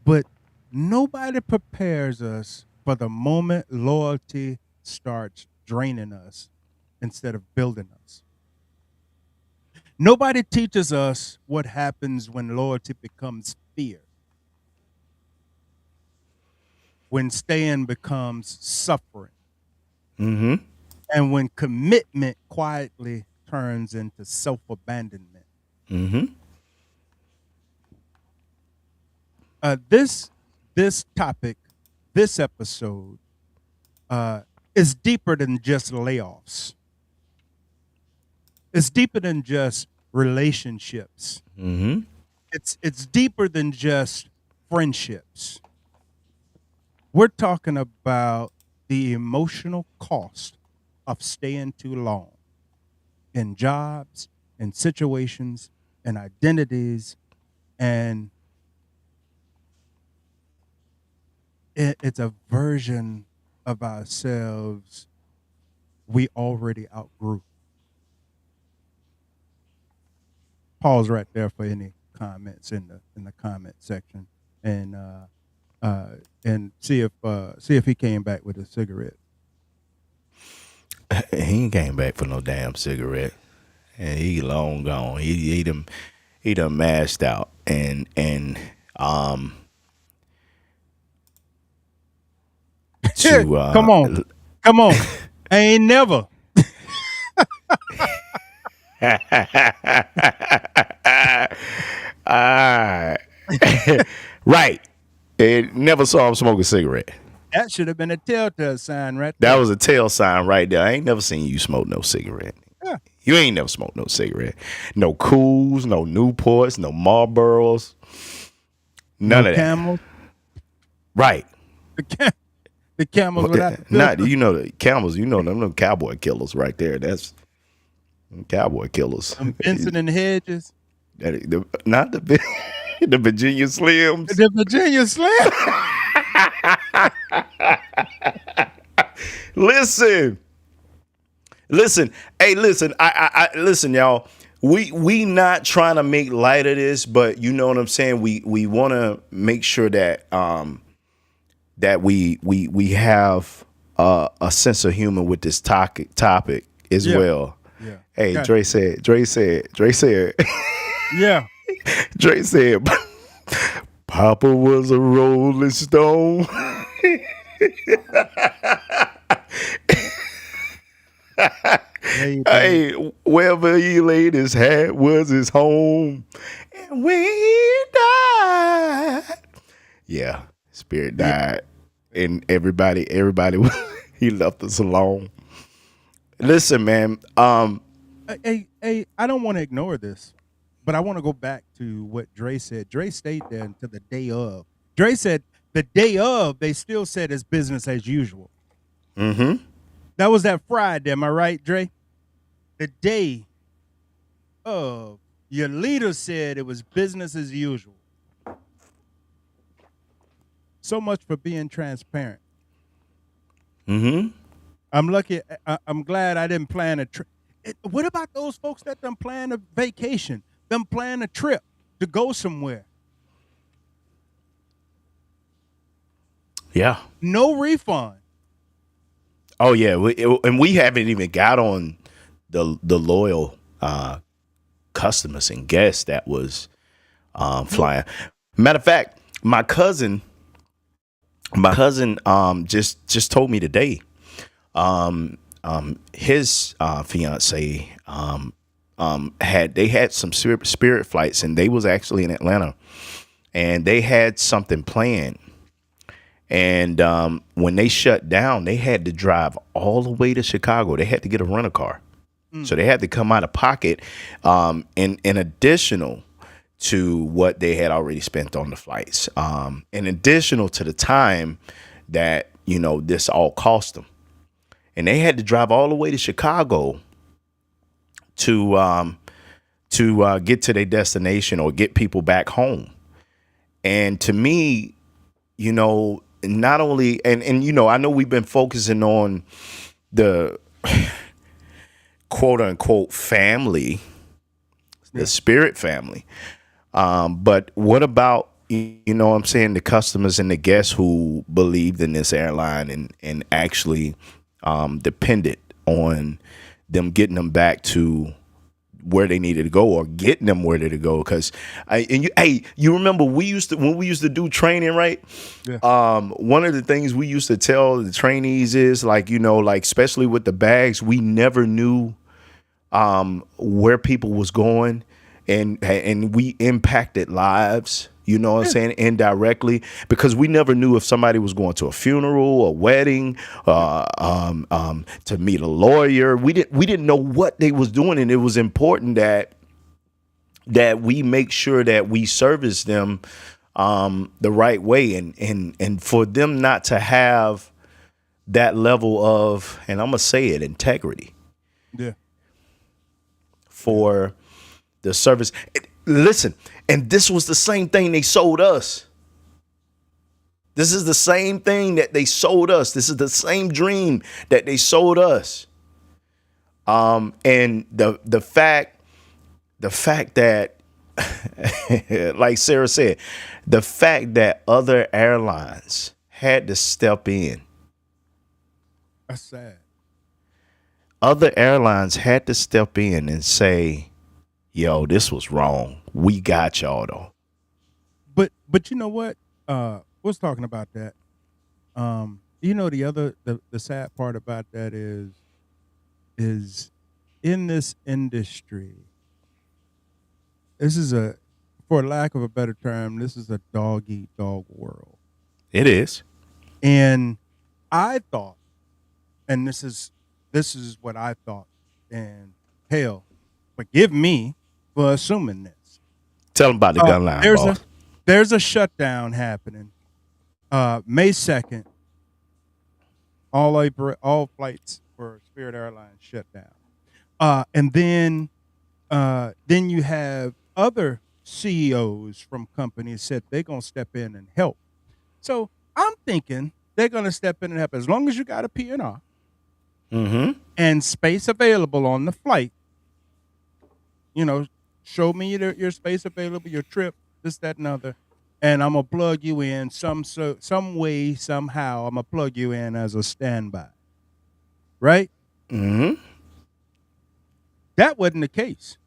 But nobody prepares us for the moment loyalty starts draining us instead of building us. Nobody teaches us what happens when loyalty becomes fear, when staying becomes suffering, Mm-hmm. and when commitment quietly turns into self-abandonment. Mm-hmm. This topic, this episode, is deeper than just layoffs. It's deeper than just relationships. Mm-hmm. It's deeper than just friendships. We're talking about the emotional cost of staying too long in jobs, in situations, and identities, and it's a version of ourselves we already outgrew. Pause right there for any comments in the comment section, and see if he came back with a cigarette. He ain't came back for no damn cigarette, and he long gone. He done mashed out, and to Come on. I ain't never. Right. It never saw him smoke a cigarette. That should have been a telltale sign right That there. was a tail sign right there. I ain't never seen you smoke no cigarette. Yeah. You ain't never smoked no cigarette. No Cools, no Newports, no Marlboros. None No of that. Camels. Right. The camels without the Not, filter. you know, the camels, you know them cowboy killers right there. That's cowboy killers. Vincent and Hedges. Not the the Virginia Slims. The Virginia Slim. Listen. Hey, listen. I listen, y'all. We not trying to make light of this, but you know what I'm saying. We want to make sure that that we have a sense of humor with this topic as well. Yeah. Hey, Got Dre said. Yeah. Dre said, Papa was a Rolling Stone. Hey, wherever he laid his hat was his home. And when he died, yeah, spirit died. And everybody, he left us alone. Listen, man. Hey, I don't want to ignore this, but I want to go back to what Dre said. Dre stayed there until the day of. Dre said the day of, they still said it's business as usual. Mm-hmm. That was that Friday, am I right, Dre? The day of, your leader said it was business as usual. So much for being transparent. Mm-hmm. I'm lucky. I'm glad I didn't plan a trip. What about those folks that done plan a vacation, them plan a trip to go somewhere? Yeah. No refund. Oh yeah, and we haven't even got on the loyal customers and guests that was flying. Matter of fact, my cousin just told me today. His fiance had some spirit flights, and they was actually in Atlanta, and they had something planned. And when they shut down, they had to drive all the way to Chicago. They had to get a rental car. So they had to come out of pocket in additional to what they had already spent on the flights. In additional to the time that, you know, this all cost them. And they had to drive all the way to Chicago to get to their destination or get people back home. And to me, you know, not only, and you know, I know we've been focusing on the quote unquote family, the spirit family. But what about, you know what I'm saying, the customers and the guests who believed in this airline and actually dependent on them getting them back to where they needed to go or getting them where they to go. Because you remember when we used to do training, right? Yeah. One of the things we used to tell the trainees is like especially with the bags, we never knew where people was going, and we impacted lives. You know what I'm saying? Indirectly, because we never knew if somebody was going to a funeral, a wedding, to meet a lawyer. We didn't know what they was doing, and it was important that we make sure that we service them the right way, and for them not to have that level of, and I'm gonna say it, integrity. Yeah. For the service. Listen, and this was the same thing they sold us. This is the same thing that they sold us. This is the same dream that they sold us. And the fact that, like Sarah said, the fact that other airlines had to step in. That's sad. Other airlines had to step in and say, yo, this was wrong. We got y'all though. But you know what? Was talking about that. The sad part about that is in this industry, this is for lack of a better term, this is a dog eat dog world. It is. And I thought, and this is what I thought, and hell, forgive me for assuming this. Tell them about the gun line, boss. There's a shutdown happening. May 2nd, all flights for Spirit Airlines shut down. And then you have other CEOs from companies said they're going to step in and help. So I'm thinking they're going to step in and help as long as you got a PNR and space available on the flight. Show me your space available, your trip, this, that, and other, and I'm gonna plug you in some way, somehow. I'm gonna plug you in as a standby, right? Mm-hmm. That wasn't the case.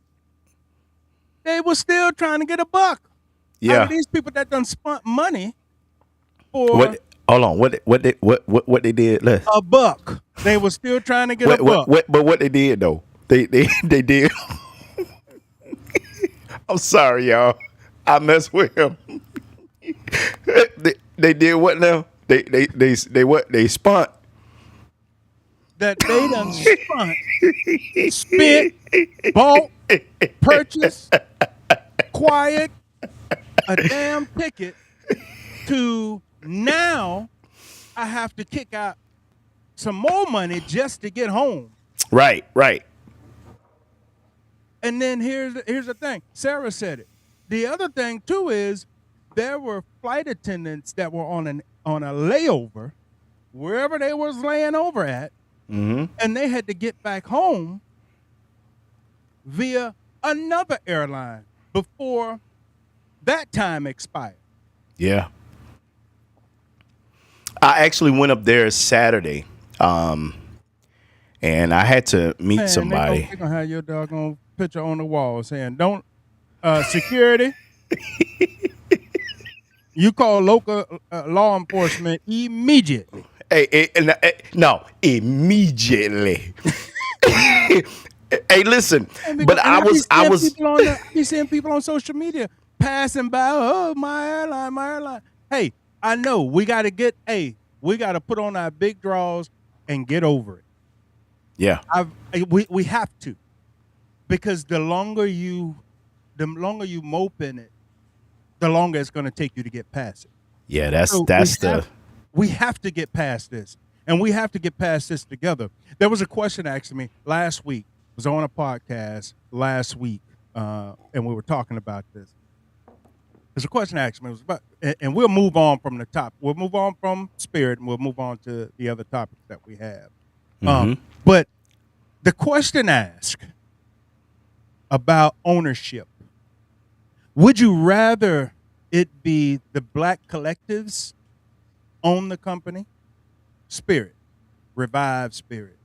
They were still trying to get a buck. Yeah, out of these people that done spent money for what? Hold on, what they did? A buck. They were still trying to get a buck. But what they did though, they did. I'm sorry, y'all. I messed with him. They did what now? They what? They spun. That they done spun, spent, bought, purchased, acquired a damn ticket to now I have to kick out some more money just to get home. Right. And then here's the thing. Sarah said it. The other thing too is there were flight attendants that were on a layover wherever they was laying over at, and they had to get back home via another airline before that time expired. Yeah. I actually went up there Saturday, and I had to meet somebody. They're gonna have your doggone picture on the wall saying, "Don't security." You call local law enforcement immediately. No, immediately. Hey, listen, but I was seeing people on social media passing by. Oh, my airline. Hey, I know we got to put on our big draws and get over it. Yeah, we have to, because the longer you mope in it, the longer it's going to take you to get past it. Yeah, we have to get past this, and we have to get past this together. There was a question asked me last week. I was on a podcast last week, and we were talking about this. There's a question asked me. It was about, and we'll move on from the top. We'll move on from Spirit, and we'll move on to the other topics that we have. But the question asked about ownership. Would you rather it be the black collectives own the company, Spirit, revive spirit,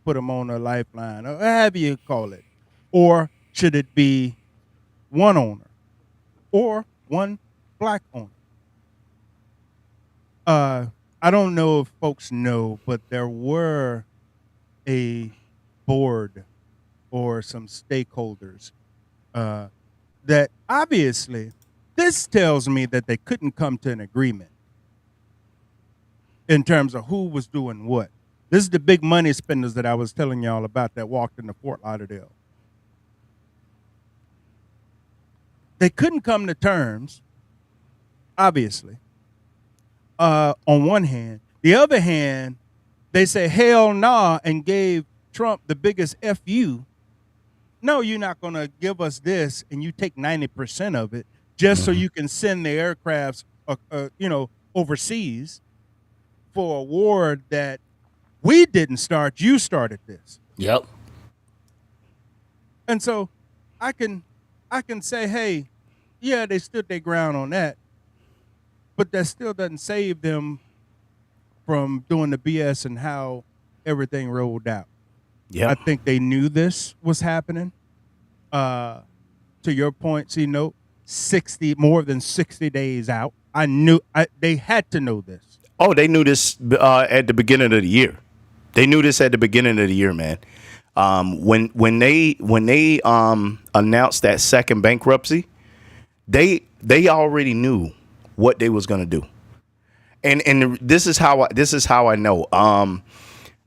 put them on a lifeline, or however you call it? Or should it be one owner or one black owner? I don't know if folks know, but there were a board or some stakeholders that obviously this tells me that they couldn't come to an agreement in terms of who was doing what. This is the big money spenders that I was telling y'all about that walked into Fort Lauderdale. They couldn't come to terms, obviously, on one hand. The other hand, they say, hell nah, and gave Trump the biggest FU. No, you're not going to give us this, and you take 90% of it just so you can send the aircrafts, overseas for a war that we didn't start. You started this. Yep. And so I can say, hey, yeah, they stood their ground on that, but that still doesn't save them from doing the BS and how everything rolled out. Yeah. I think they knew this was happening. To your point, more than 60 days out. They had to know this. Oh, they knew this at the beginning of the year. They knew this at the beginning of the year, man. When they announced that second bankruptcy, they already knew what they was gonna do. And this is how I know.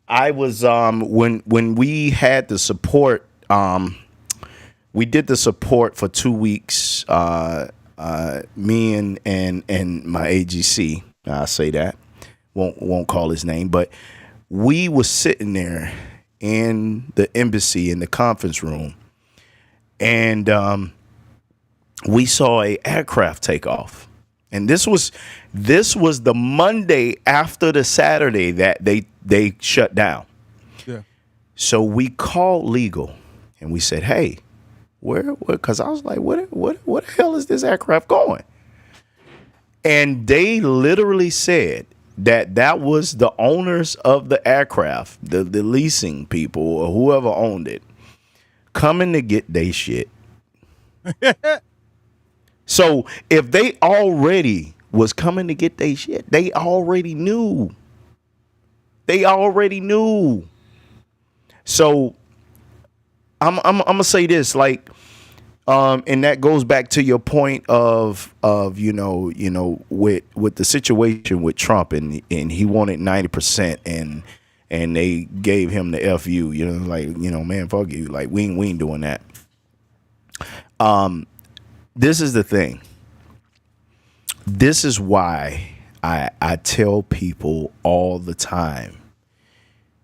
I was when we had the support. We did the support for 2 weeks. Me and my AGC. I'll say that. Won't call his name, but we was sitting there in the embassy in the conference room, and we saw a aircraft take off. And this was the Monday after the Saturday that they shut down. Yeah. So we called legal and we said, hey, where? Because I was like, what the hell is this aircraft going? And they literally said that was the owners of the aircraft, the leasing people or whoever owned it, coming to get their shit. So if they already was coming to get their shit, they already knew. So I'm gonna say this, like, and that goes back to your point of with the situation with Trump and he wanted 90% and they gave him the FU, man, fuck you, like we ain't doing that. This is the thing. This is why I tell people all the time,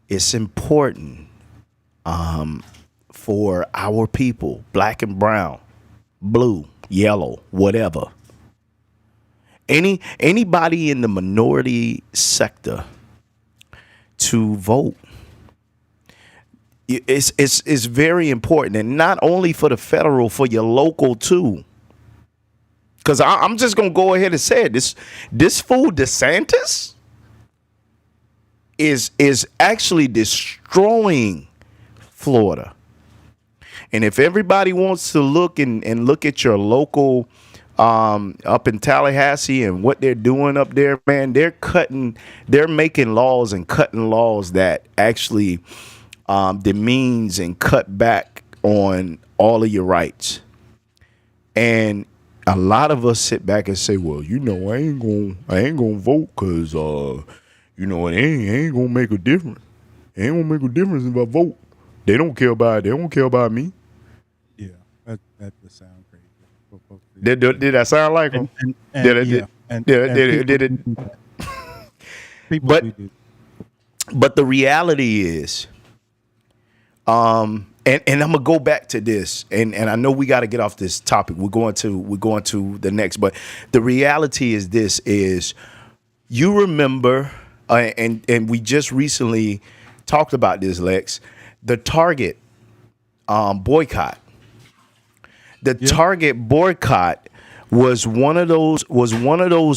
it's important for our people, black and brown, blue, yellow, whatever. Anybody in the minority sector to vote. It's very important, and not only for the federal, for your local too. Because I'm just gonna go ahead and say it. This fool DeSantis is actually destroying Florida. And if everybody wants to look and look at your local up in Tallahassee and what they're doing up there, man, they're making laws and cutting laws that actually demeans and cut back on all of your rights. And a lot of us sit back and say, well, I ain't gonna vote because it ain't gonna make a difference. It ain't gonna make a difference if I vote. They don't care about me. Yeah, that just sound crazy. Did that sound like him? Did it? But the reality is, and I'm gonna go back to this, and I know we got to get off this topic. We're going to the next, but the reality is this: is you remember, and we just recently talked about this, Lex, the Target boycott. The Target boycott was one of those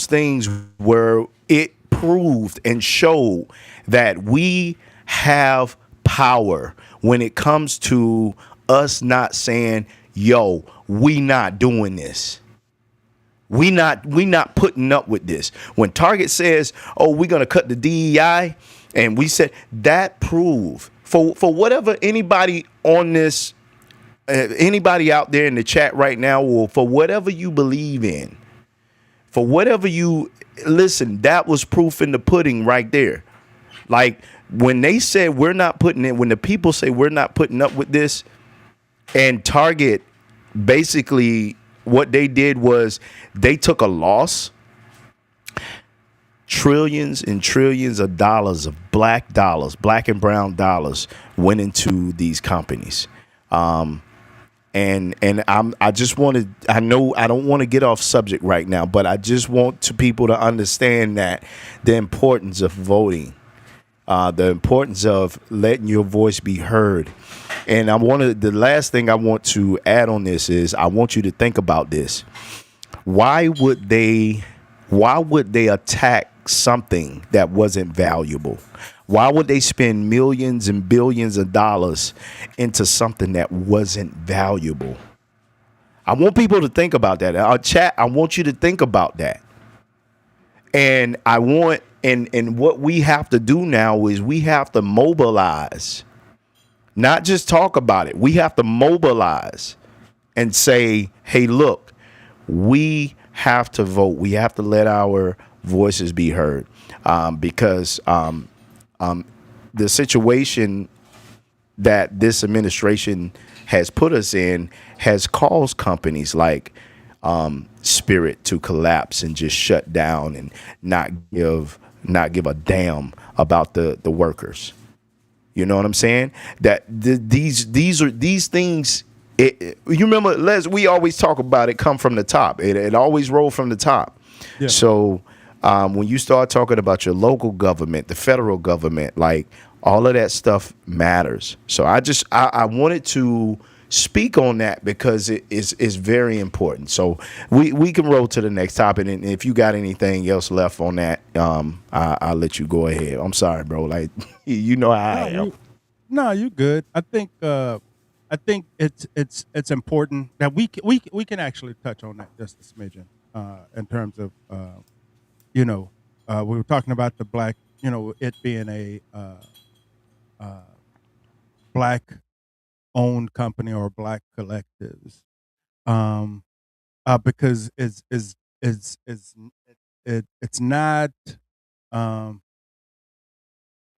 things where it proved and showed that we have power when it comes to us not saying, yo, we not doing this. We not putting up with this. When Target says, "Oh, we're gonna cut the DEI," and we said that prove for whatever anybody on this, anybody out there in the chat right now, or for whatever you believe in, for whatever you listen, that was proof in the pudding right there. Like when they said we're not putting it, when the people say we're not putting up with this, and Target basically what they did was they took a loss. Trillions and trillions of dollars, black and brown dollars went into these companies. And I just wanted, I know I don't want to get off subject right now, but I just want to people to understand that the importance of voting, the importance of letting your voice be heard. And the last thing I want to add on this is I want you to think about this. Why would they attack something that wasn't valuable? Why would they spend millions and billions of dollars into something that wasn't valuable? I want people to think about that. Our chat, I want you to think about that. And I want, and what we have to do now is we have to mobilize. Not just talk about it. We have to mobilize and say, hey, look, we have to vote. We have to let our voices be heard because the situation that this administration has put us in has caused companies like Spirit to collapse and just shut down and not give a damn about the workers. You know what I'm saying? That these things. You remember, Les? We always talk about it. Come from the top. It always roll from the top. Yeah. So when you start talking about your local government, the federal government, like all of that stuff matters. So I wanted to speak on that because it is very important. So we can roll to the next topic, and if you got anything else left on that, I'll let you go ahead. I'm sorry, bro. Like you know how I am. No, you good. I think it's important that we can actually touch on that just a smidgen in terms of we were talking about the black, it being a black owned company or black collectives, because it's not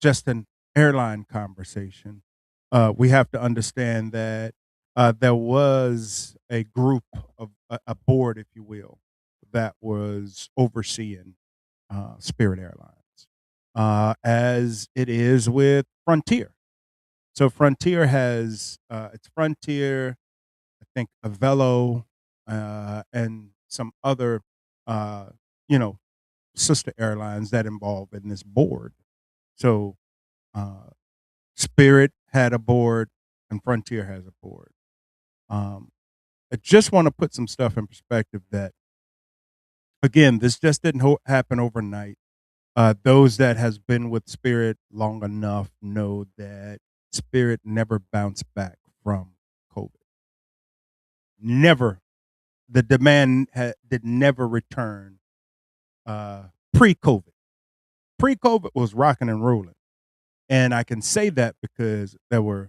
just an airline conversation. We have to understand that there was a group of a board, if you will, that was overseeing Spirit Airlines, as it is with Frontier. So Frontier has it's Frontier, I think Avelo, and some other sister airlines that involve in this board. So Spirit had a board and Frontier has a board. I just want to put some stuff in perspective that, again, this just didn't happen overnight. Those that has been with Spirit long enough know that Spirit never bounced back from COVID. Never. The demand did never return pre-COVID. Pre-COVID was rocking and rolling. And I can say that because it was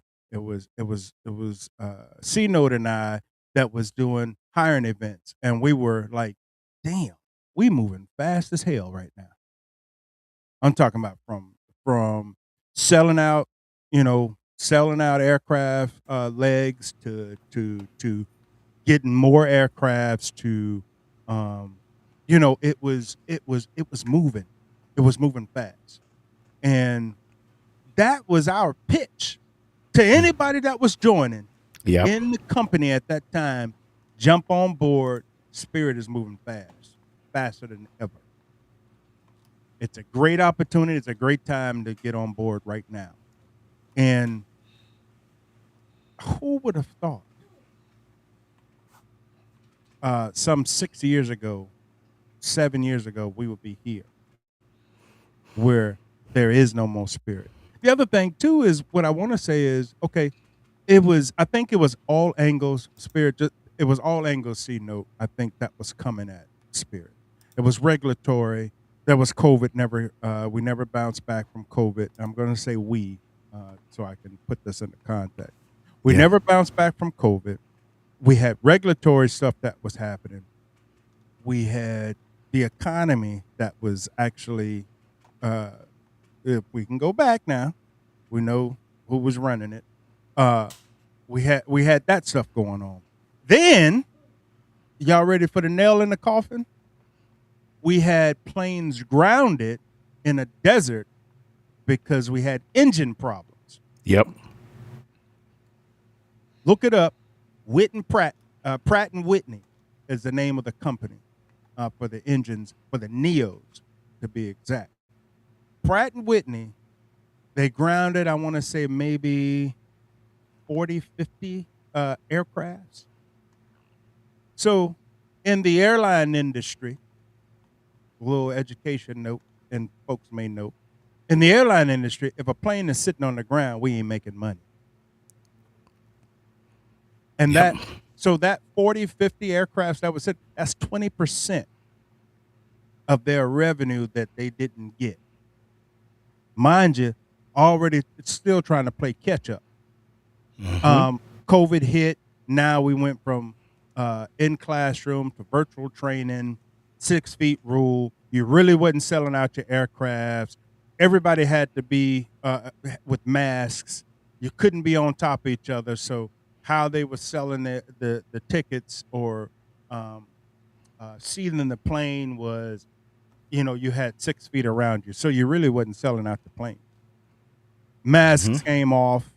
C-Note and I that was doing hiring events, and we were like, damn, we moving fast as hell right now. I'm talking about from selling out aircraft legs to getting more aircrafts to it was moving. It was moving fast. And that was our pitch to anybody that was joining in the company at that time. Jump on board. Spirit is moving fast, faster than ever. It's a great opportunity. It's a great time to get on board right now. And who would have thought some 6 years ago, 7 years ago, we would be here. where there is no more spirit. The other thing too is what I want to say is, okay, I think it was all angles spirit. It was all angles C note. I think that was coming at spirit. It was regulatory. There was COVID. We never bounced back from COVID. I'm going to say so I can put this into context. We never bounced back from COVID. We had regulatory stuff that was happening. We had the economy that was actually, if we can go back now, we know who was running it. We had that stuff going on. Then, y'all ready for the nail in the coffin? We had planes grounded in a desert because we had engine problems. Yep. Look it up. Pratt and Whitney is the name of the company for the engines, for the Neos, to be exact. Pratt and Whitney, they grounded, I want to say maybe 40, 50 aircrafts. So in the airline industry, a little education note, and folks may know, in the airline industry, if a plane is sitting on the ground, we ain't making money. And that 40, 50 aircrafts that was sitting, that's 20% of their revenue that they didn't get. Mind you, already still trying to play catch up. COVID hit. Now we went from in classroom to virtual training, 6 feet rule. You really wasn't selling out your aircrafts. Everybody had to be with masks. You couldn't be on top of each other. So how they were selling the tickets or seating the plane was, you had 6 feet around you. So you really wasn't selling out the plane. Masks came off.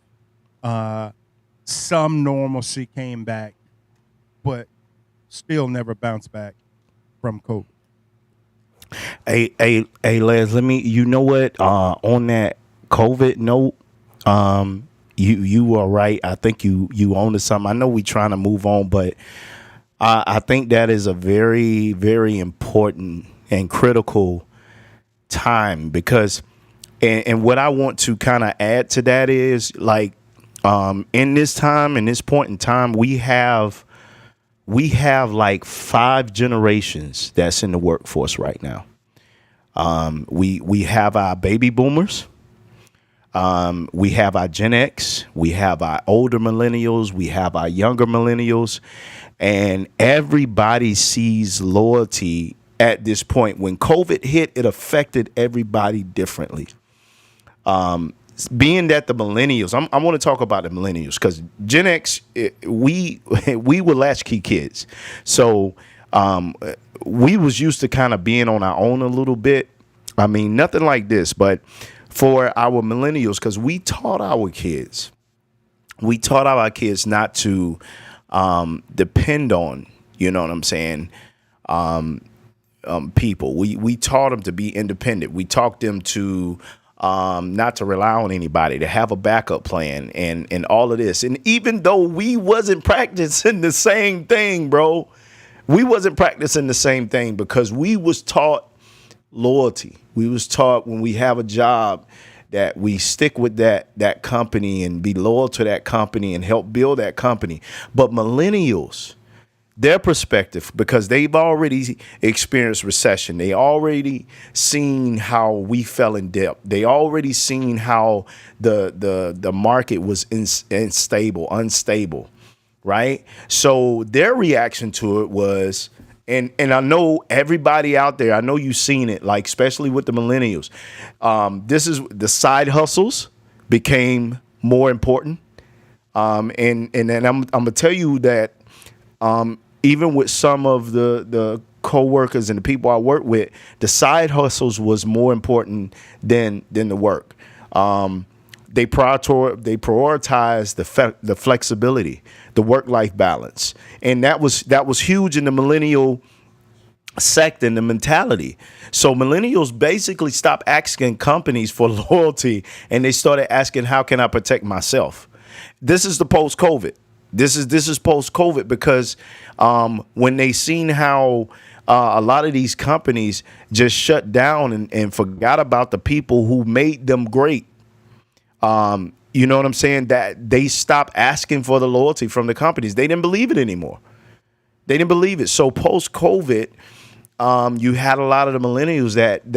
Some normalcy came back, but still never bounced back from COVID. Hey, Les, you know what? On that COVID note, you are right. I think you own to something. I know we trying to move on, but I think that is a very, very important and critical time because, and what I want to kind of add to that is like, in this point in time, we have like 5 generations that's in the workforce right now. We have our baby boomers. We have our Gen X. We have our older millennials. We have our younger millennials. And everybody sees loyalty at this point. When COVID hit, it affected everybody differently. Being that the millennials, I want to talk about the millennials because Gen X, we were latchkey kids. So we was used to kind of being on our own a little bit. I mean, nothing like this, but for our millennials, because we taught our kids not to depend on, you know what I'm saying, people. We taught them to be independent. We taught them to not to rely on anybody, to have a backup plan and all of this. And even though we wasn't practicing the same thing, bro, because we was taught loyalty. We was taught when we have a job that we stick with that company and be loyal to that company and help build that company. But millennials, their perspective, because they've already experienced recession. They already seen how we fell in debt. They already seen how the market was unstable, right? So their reaction to it was, and I know everybody out there, I know you've seen it, like especially with the millennials. This is the side hustles became more important. And then I'm gonna tell you that even with some of the co-workers and the people I work with, the side hustles was more important than the work. They prioritized the flexibility, the work-life balance, and that was huge in the millennial sect and the mentality. So millennials basically stopped asking companies for loyalty, and they started asking, "How can I protect myself?" This is the post-COVID. This is post-COVID because when they seen how a lot of these companies just shut down and forgot about the people who made them great. You know what I'm saying? That they stopped asking for the loyalty from the companies. They didn't believe it anymore. They didn't believe it. So post COVID, you had a lot of the millennials that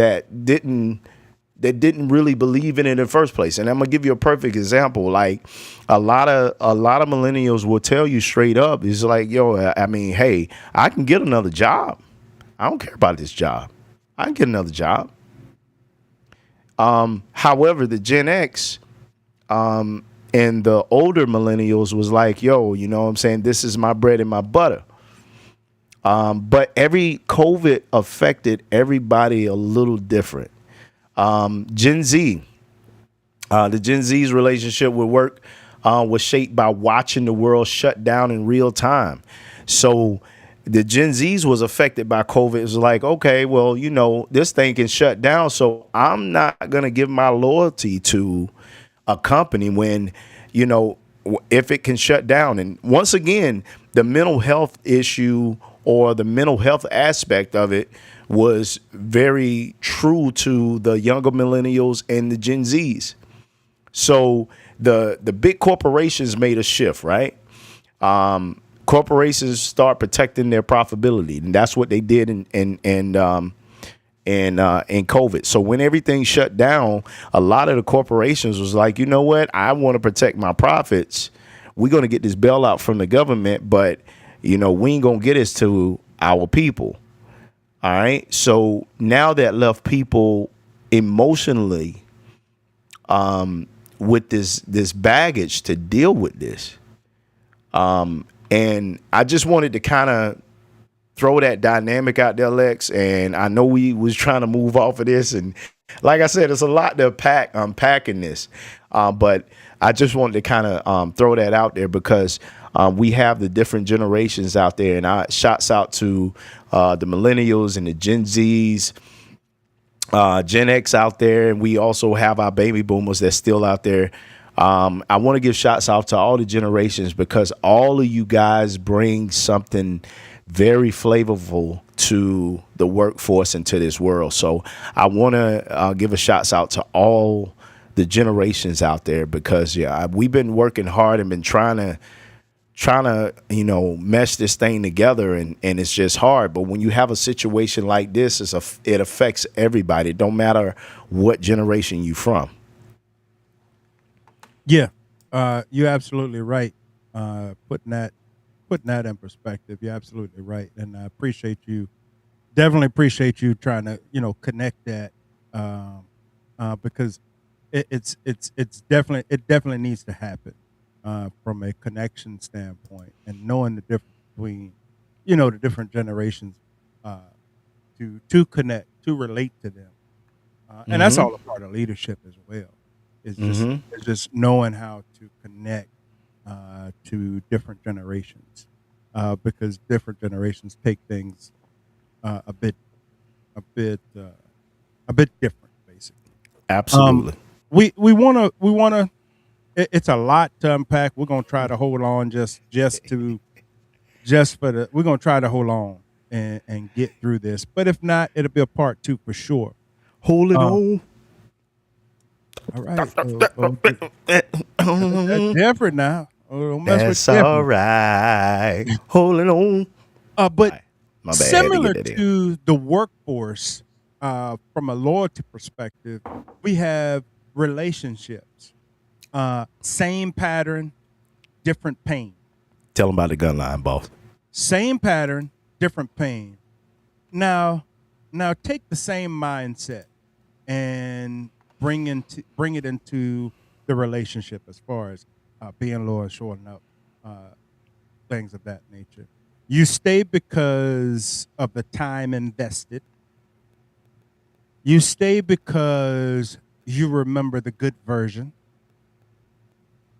didn't really believe in it in the first place. And I'm gonna give you a perfect example. Like a lot of millennials will tell you straight up, it's like, yo, I mean, hey, I can get another job. I don't care about this job. I can get another job. However, the Gen X and the older millennials was like, yo, you know what I'm saying? This is my bread and my butter. But every COVID affected everybody a little different. Gen Z, the Gen Z's relationship with work was shaped by watching the world shut down in real time. So the Gen Z's was affected by COVID. It was like, okay, well, you know, this thing can shut down, so I'm not going to give my loyalty to a company when, you know, if it can shut down. And once again, the mental health issue or the mental health aspect of it was very true to the younger millennials and the Gen Zs. So the big corporations made a shift, right? Corporations start protecting their profitability, and that's what they did in COVID. So when everything shut down, a lot of the corporations was like, you know what? I want to protect my profits. We're going to get this bailout from the government, but, you know, we ain't going to get this to our people. All right. So now that left people emotionally with this baggage to deal with this. And I just wanted to kind of throw that dynamic out there, Lex. And I know we was trying to move off of this. And like I said, it's a lot to unpack in this. But I just wanted to kind of throw that out there because we have the different generations out there. And shouts out to the millennials and the Gen Zs, Gen X out there. And we also have our baby boomers that's still out there. I want to give shouts out to all the generations because all of you guys bring something very flavorful to the workforce and to this world. So I want to give a shouts out to all the generations out there because we've been working hard and been trying to, you know, mesh this thing together and it's just hard. But when you have a situation like this, it affects everybody. It don't matter what generation you from. Yeah, you're absolutely right. Putting that in perspective, you're absolutely right, and I definitely appreciate you trying to, you know, connect that because it definitely needs to happen from a connection standpoint and knowing the difference between, you know, the different generations to connect, to relate to them, and that's all a part of leadership as well. It's just knowing how to connect to different generations because different generations take things a bit different, basically. Absolutely. We want to. It's a lot to unpack. We're gonna try to hold on we're gonna try to hold on and get through this. But if not, it'll be a part 2 for sure. Hold it on. All right. That's different now. Don't mess That's with all right. Hold it on. But My bad. similar to the workforce, from a loyalty perspective, we have relationships. Same pattern, different pain. Tell them about the gun line, boss. Same pattern, different pain. Now take the same mindset and bring it into the relationship as far as being loyal, showing up, things of that nature. You stay because of the time invested. You stay because you remember the good version.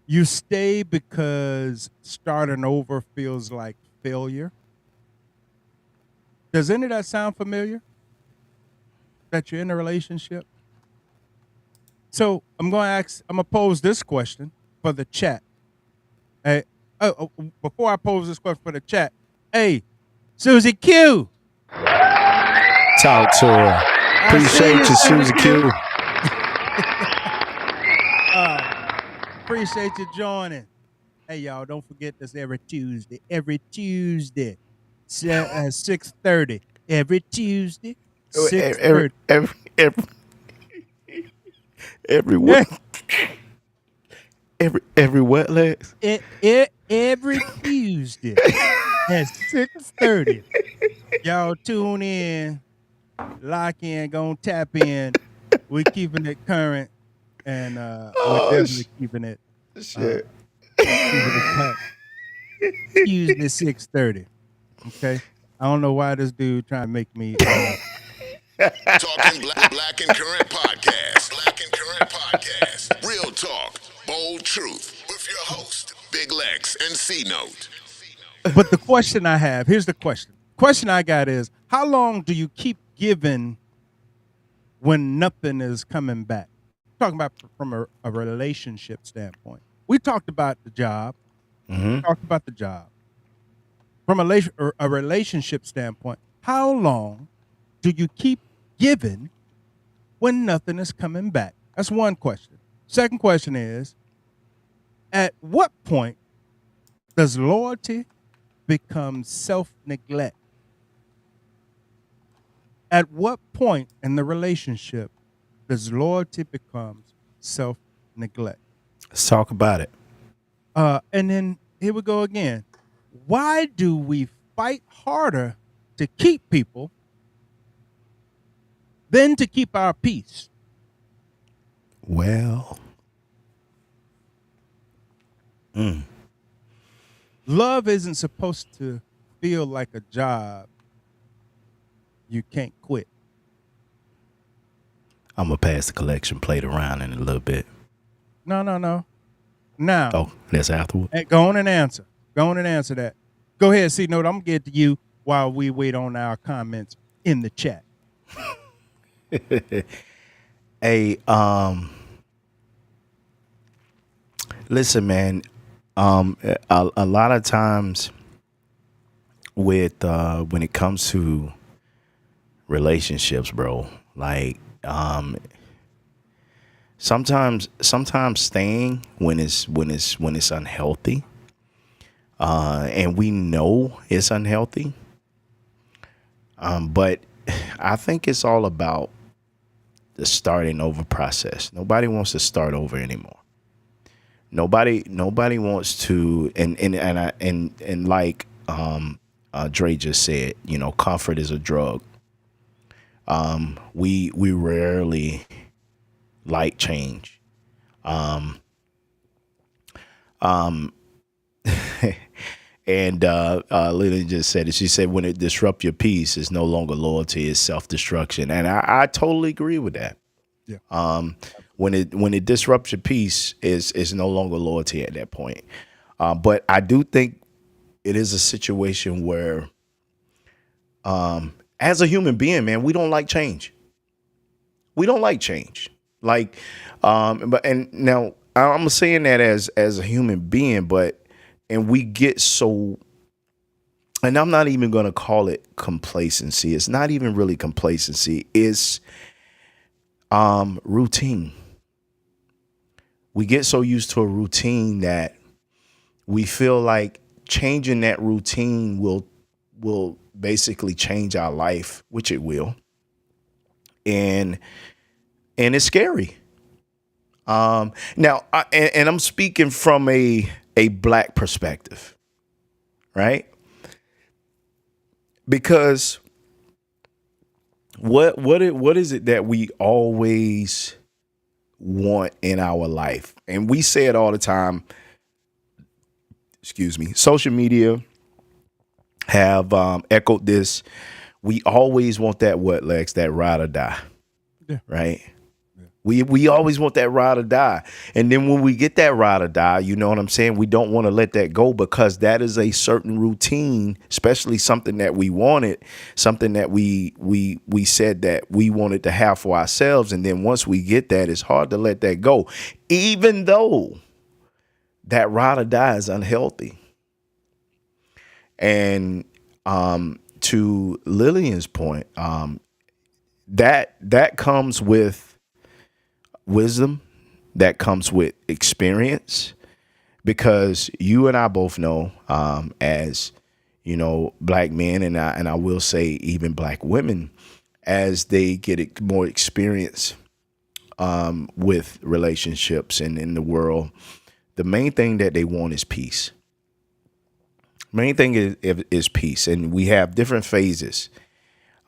You stay because starting over feels like failure. Does any of that sound familiar? That you're in a relationship? So I'm going to pose this question for the chat. Hey, before I pose this question for the chat, hey, Susie Q, Talk to her. Appreciate you, Susie Q. Appreciate you joining. Hey, y'all, don't forget this every Tuesday. Every Tuesday, 6:30. Every Tuesday, 6:30. Every what? Every what, Lex? Every Tuesday at 6:30. Y'all tune in, lock in, gonna tap in. We're keeping it current, and we're definitely keeping it. Shit. Tuesday 6:30. Okay. I don't know why this dude trying to make me. Talking Black and Current podcast. Black and Current podcast. Real talk, bold truth. With your host, Big Lex and C Note. But the question I have, here's the question. Question I got is, how long do you keep giving when nothing is coming back? Talking about from a relationship standpoint. We talked about the job. Mm-hmm. Talked about the job. From a relationship standpoint, how long do you keep giving when nothing is coming back? That's one question. Second question is, at what point does loyalty become self-neglect? At what point in the relationship does loyalty become self-neglect? Let's talk about it. And then here we go again. Why do we fight harder to keep people than to keep our peace? Well, Love isn't supposed to feel like a job you can't quit. I'm going to pass the collection plate around in a little bit. No. Now, Oh, that's afterward? go on and answer. Go on and answer that. Go ahead, C-Note. I'm going to get to you while we wait on our comments in the chat. Hey, listen, man. A lot of times with when it comes to relationships, bro, like sometimes staying when it's unhealthy, and we know it's unhealthy, but I think it's all about the starting over process. Nobody wants to start over anymore. Nobody wants to, and like Dre just said, you know, comfort is a drug. We rarely like change. And Lily just said it. She said, when it disrupts your peace, it's no longer loyalty, it's self-destruction. And I totally agree with that. Yeah. When it disrupts your peace, is no longer loyalty at that point. But I do think it is a situation where, as a human being, man, we don't like change. We don't like change. Like, and now I'm saying that as a human being, and we get so, and I'm not even going to call it complacency. It's not even really complacency. It's routine. We get so used to a routine that we feel like changing that routine will basically change our life, which it will. And it's scary. Now, I'm speaking from a black perspective, right? Because what is it that we always want in our life? And we say it all the time. Excuse me. Social media have echoed this. We always want that what, Lex? That ride or die. Yeah. Right? We always want that ride or die. And then when we get that ride or die, you know what I'm saying? We don't want to let that go because that is a certain routine, especially something that we wanted, something that we said that we wanted to have for ourselves. And then once we get that, it's hard to let that go, even though that ride or die is unhealthy. And to Lillian's point, that comes with wisdom, that comes with experience, because you and I both know, as black men, and I will say even black women, as they get more experience with relationships and in the world, the main thing that they want is peace. Main thing is peace, and we have different phases.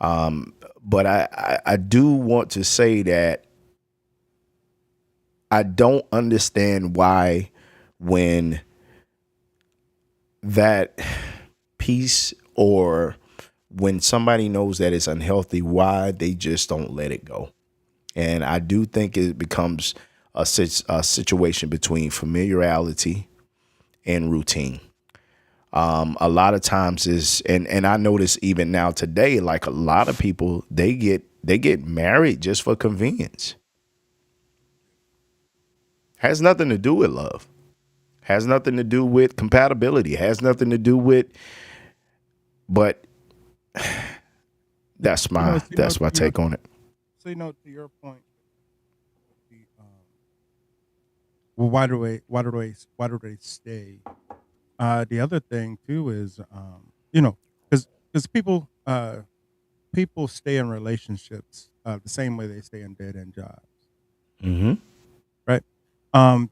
But I do want to say that I don't understand why, when that peace, or when somebody knows that it's unhealthy, why they just don't let it go. And I do think it becomes a situation between familiarity and routine. A lot of times and I notice even now today, like a lot of people, they get married just for convenience. Has nothing to do with love. Has nothing to do with compatibility. Has nothing to do with, but that's my take on it. So to your point, well, why do they stay? The other thing too is, because people stay in relationships the same way they stay in dead end jobs, Mm-hmm. right?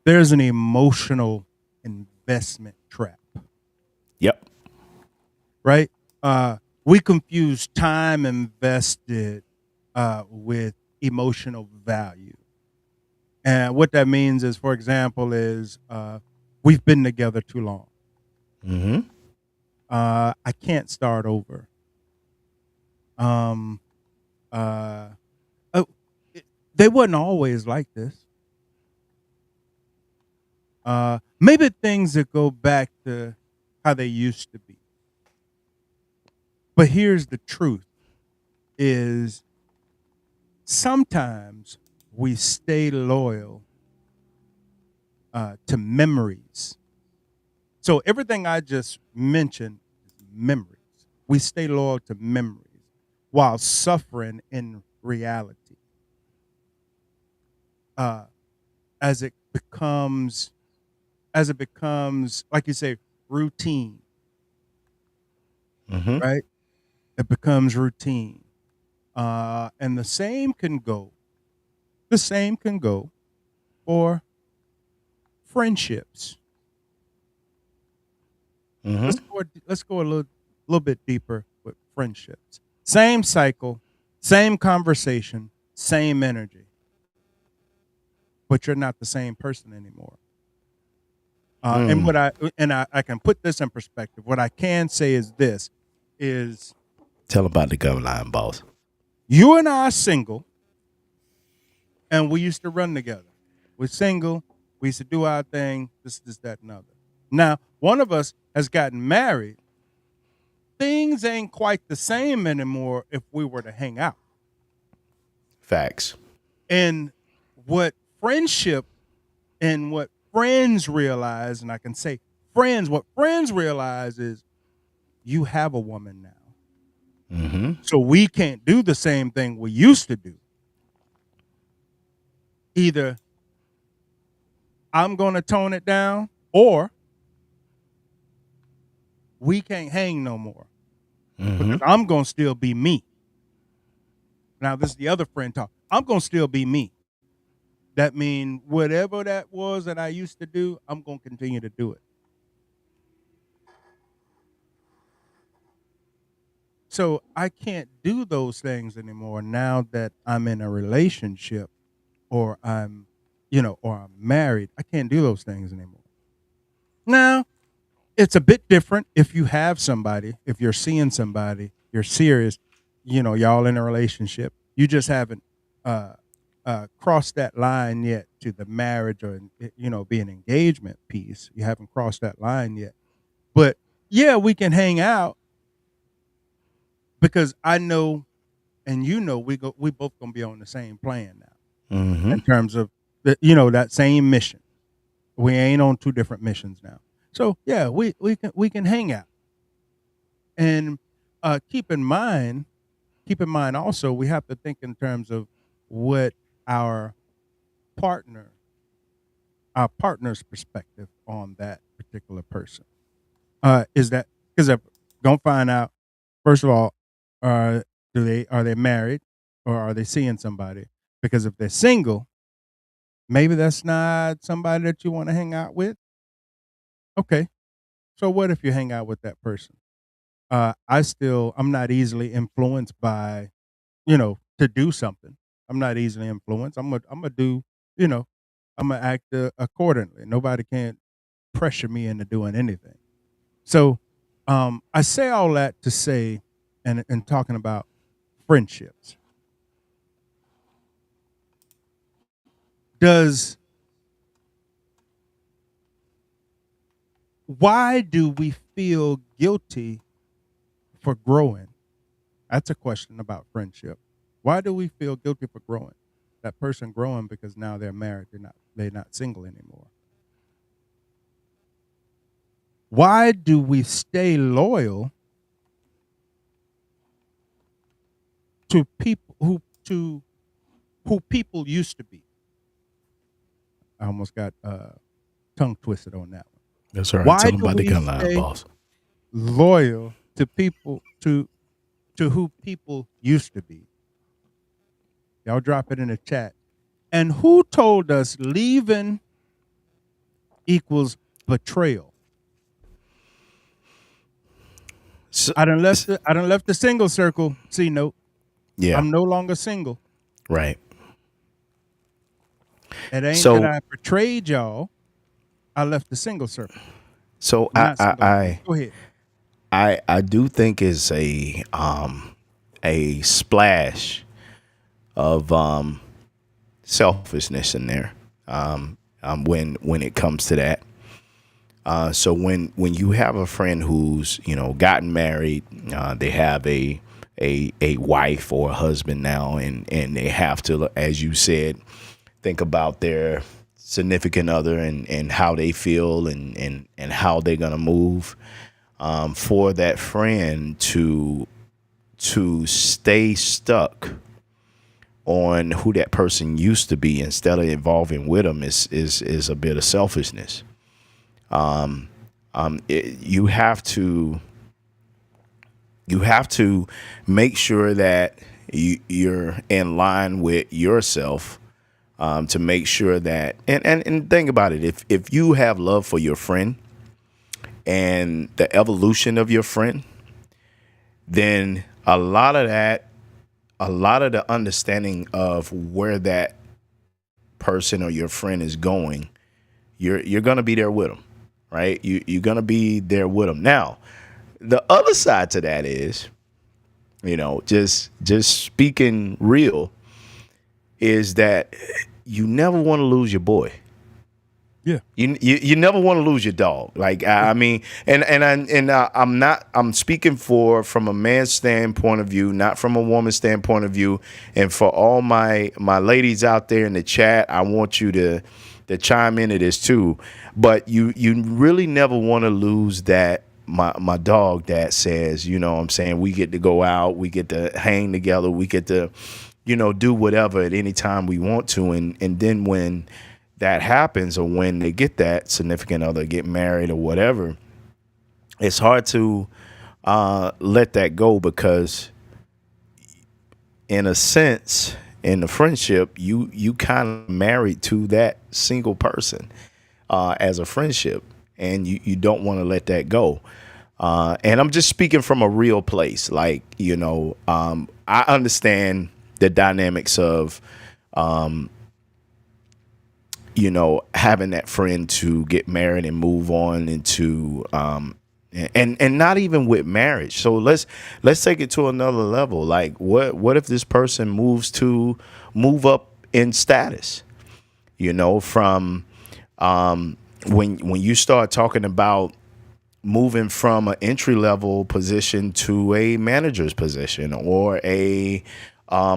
There's an emotional investment trap, Yep. right? We confuse time invested with emotional value. And what that means is, for example, we've been together too long. Mm-hmm. I can't start over. Um, oh, they wasn't always like this. Maybe things that go back to how they used to be. But here's the truth: is sometimes we stay loyal to memories. So everything I just mentioned is memories. We stay loyal to memories while suffering in reality. Uh, as it becomes, like you say, routine, Mm-hmm. right? It becomes routine, and the same can go. The same can go for friendships. Mm-hmm. Let's go a little bit deeper with friendships. Same cycle, same conversation, same energy, but you're not the same person anymore. And I can put this in perspective. What I can say is this: is Tell about the gun line, boss. you and I are single, and we used to run together. We're single. We used to do our thing. This, that, and other. Now, one of us has gotten married. Things ain't quite the same anymore if we were to hang out. Facts. And what friendship and what friends realize, and I can say friends, what friends realize is you have a woman now. Mm-hmm. So we can't do the same thing we used to do. Either I'm going to tone it down, or we can't hang no more, because I'm going to still be me. Now, this is the other friend talk. I'm going to still be me. That means whatever that was that I used to do, I'm going to continue to do it. So I can't do those things anymore now that I'm in a relationship, or I'm married. I can't do those things anymore. Now, it's a bit different if you have somebody, if you're seeing somebody, you're serious, y'all in a relationship. You just haven't crossed that line yet to the marriage, or be an engagement piece. You haven't crossed that line yet. But yeah, we can hang out, because I know, and we both gonna be on the same plan now, Mm-hmm. in terms of that same mission. We ain't on two different missions now. So yeah, we can hang out. And keep in mind keep in mind also, we have to think in terms of what our partner, our partner's perspective on that particular person. Is that because they're gonna find out, first of all, are are they married or are they seeing somebody? Because if they're single, maybe that's not somebody that you want to hang out with. Okay. So what if you hang out with that person? I'm not easily influenced by, to do something. I'm not easily influenced. I'm gonna do, you know, I'm gonna act accordingly. Nobody can pressure me into doing anything. So, I say all that to say, and talking about friendships. Does Why do we feel guilty for growing? That's a question about friendship. Why do we feel guilty for growing? That person growing because now they're married, they're not single anymore. Why do we stay loyal to people who people used to be? I almost got tongue twisted on that one. That's all right. Why Tell them do about the we gun line, stay boss. loyal to people to who people used to be? Y'all drop it in the chat. And who told us leaving equals betrayal? So, I done left the single circle. See, note. yeah, I'm no longer single. right. It ain't So- that I betrayed y'all. I left the single circle. So I'm not single. Go ahead. I do think it's a splash of selfishness in there when it comes to that. So when you have a friend who's gotten married, they have a wife or a husband now, and they have to, as you said, think about their significant other and how they feel and how they're gonna move. For that friend to stay stuck on who that person used to be instead of evolving with them is a bit of selfishness. You have to make sure that you're in line with yourself, to make sure that and think about it. If you have love for your friend and the evolution of your friend, then a lot of the understanding of where that person or your friend is going, you're gonna be there with them, right? You're gonna be there with them. Now, the other side to that is, just speaking real, is that you never want to lose your boy. Yeah. You never want to lose your dog. Like, I mean, I'm speaking from a man's standpoint of view, not from a woman's standpoint of view. And for all my ladies out there in the chat, I want you to chime into this too. But you really never want to lose that my dog that says, what I'm saying, we get to go out, we get to hang together, we get to, do whatever at any time we want to. And then when that happens, or when they get that significant other, get married or whatever, it's hard to let that go, because in a sense, in the friendship, you kind of married to that single person as a friendship, and you don't want to let that go. And I'm just speaking from a real place. Like, I understand the dynamics of having that friend to get married and move on into, and not even with marriage. So let's take it to another level. Like, what if this person move up in status? From when you start talking about moving from an entry level position to a manager's position or a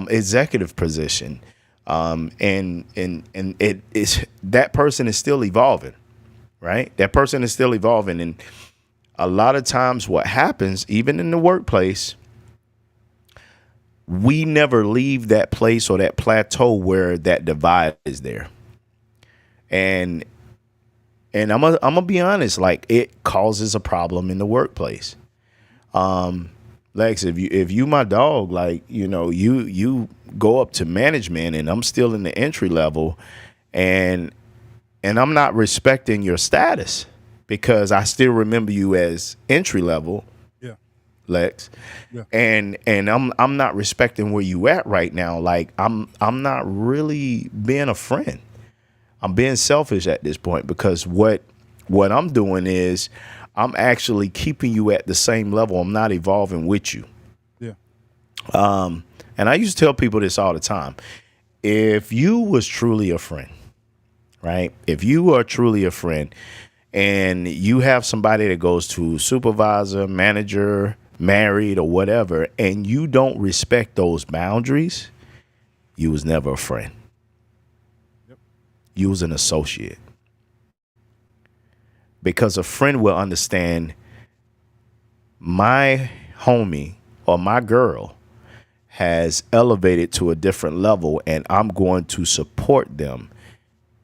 executive position. And it is, that person is still evolving, right? That person is still evolving. And a lot of times what happens, even in the workplace, we never leave that place or that plateau where that divide is there. And I'm gonna be honest, like, it causes a problem in the workplace. Lex, if you my dog, like, you go up to management and I'm still in the entry level, and I'm not respecting your status because I still remember you as entry level, Yeah. Lex. Yeah. And I'm not respecting where you at right now. Like, I'm not really being a friend. I'm being selfish at this point, because what I'm doing is I'm actually keeping you at the same level. I'm not evolving with you. Yeah. And I used to tell people this all the time. If you was truly a friend, right? If you are truly a friend and you have somebody that goes to supervisor, manager, married, or whatever, and you don't respect those boundaries, you was never a friend. Yep. You was an associate. Because a friend will understand my homie or my girl has elevated to a different level, and I'm going to support them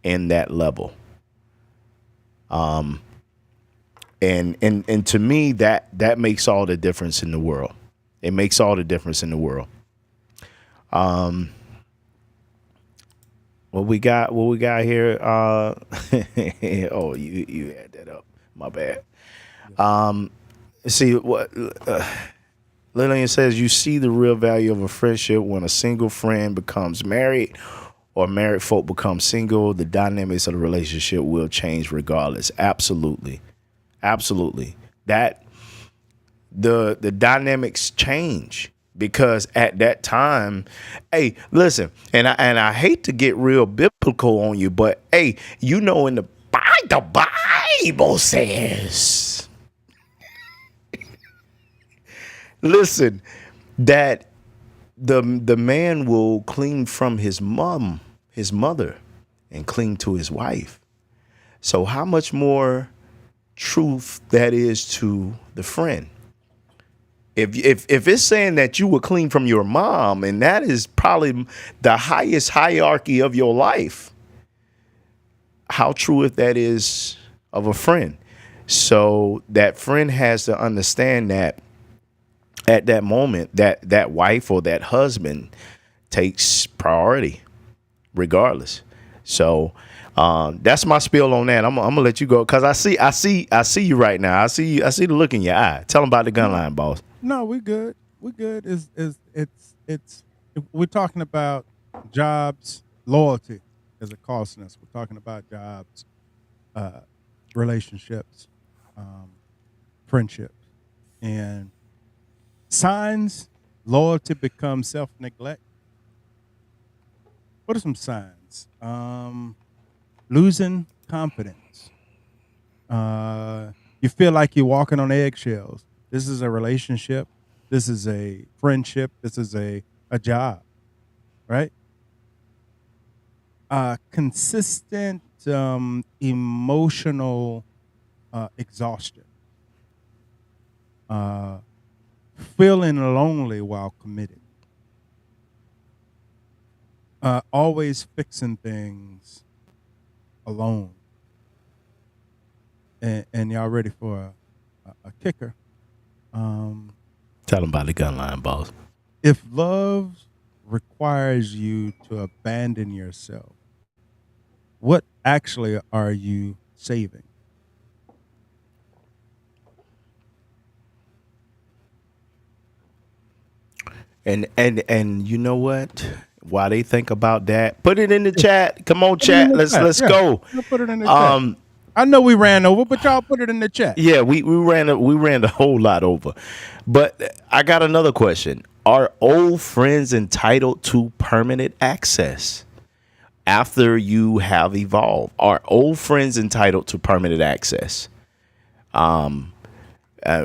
in that level. And to me, that makes all the difference in the world. It makes all the difference in the world. What we got here? Oh, you had that up. My bad. See what Lillian says. You see the real value of a friendship when a single friend becomes married, or married folk become single. The dynamics of the relationship will change regardless. Absolutely. That the dynamics change. Because at that time, hey, listen, and I hate to get real biblical on you, but hey, in the Bible says, listen, that the man will cling from his mother, and cling to his wife. So how much more truth that is to the friend? If it's saying that you were clean from your mom, and that is probably the highest hierarchy of your life, how true if that is of a friend? So that friend has to understand that at that moment, that wife or that husband takes priority regardless. So that's my spiel on that. I'm gonna let you go, because I see you right now. I see the look in your eye. Tell them about the gun line, boss. No, we good. It's we're talking about jobs, loyalty as it costing us. We're talking about jobs, relationships, friendships, and signs. Loyalty becomes self-neglect. What are some signs? Losing confidence. You feel like you're walking on eggshells. This is a relationship. This is a friendship. This is a job, right? Consistent emotional exhaustion. Feeling lonely while committed. Always fixing things alone. And y'all ready for a kicker? Tell them about the gun line, boss. If love requires you to abandon yourself, what actually are you saving? And you know what? While they think about that, put it in the chat. Come on, chat. Let's go. Y'all put it in the chat. I know we ran over, but y'all put it in the chat. Yeah, we ran a whole lot over. But I got another question. Are old friends entitled to permanent access after you have evolved? Are old friends entitled to permanent access?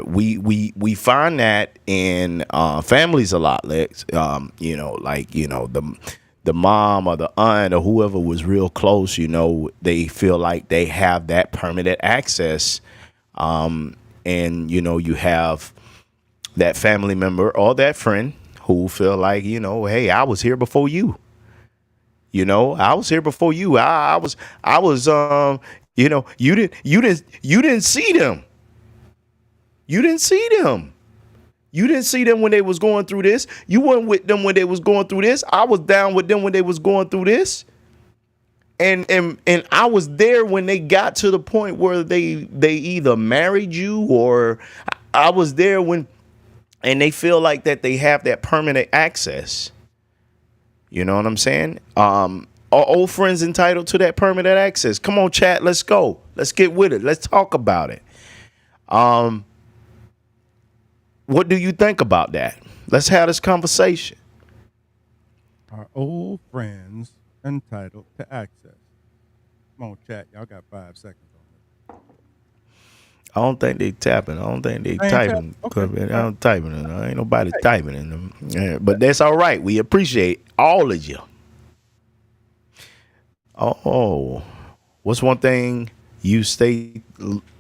We find that in families a lot, Lex. The mom or the aunt or whoever was real close, they feel like they have that permanent access. And you have that family member or that friend who feel like, hey, I was here before you. I was here before you. You didn't see them. You didn't see them. You didn't see them when they was going through this. You weren't with them when they was going through this. I was down with them when they was going through this. And I was there when they got to the point where they either married you, or I was there when, and they feel like that they have that permanent access. You know what I'm saying? Are old friends entitled to that permanent access? Come on, chat. Let's go. Let's get with it. Let's talk about it. What do you think about that? Let's have this conversation. Are old friends entitled to access? Come on, chat. Y'all got 5 seconds on it. I don't think they tapping. I don't think they typing. Okay. I don't typing in. Ain't nobody typing in them. Yeah, but that's all right. We appreciate all of you. Oh, what's one thing you stay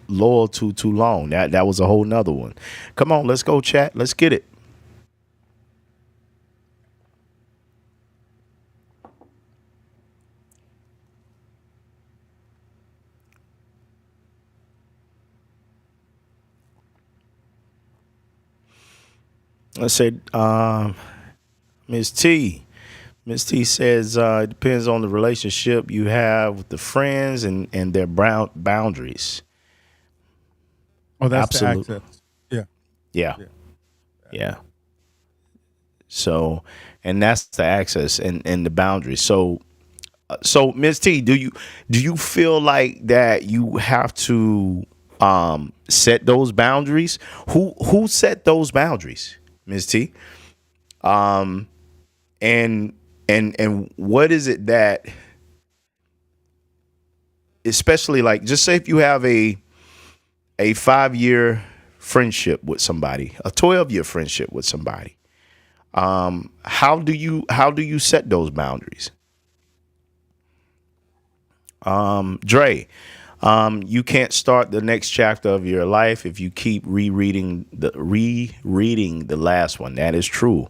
loyal to too long? That was a whole nother one. Come on, let's go, chat. Let's get it. Let's say, Ms. T. Ms. T says it depends on the relationship you have with the friends and their boundaries. Oh, that's Absolute. the access. Yeah. So, and that's the access and the boundaries. So Ms. T, do you feel like that you have to set those boundaries? Who set those boundaries, Ms. T? And what is it that, especially like, just say if you have a 5-year friendship with somebody, a 12-year friendship with somebody, how do you set those boundaries? Dre, you can't start the next chapter of your life if you keep rereading the last one. That is true.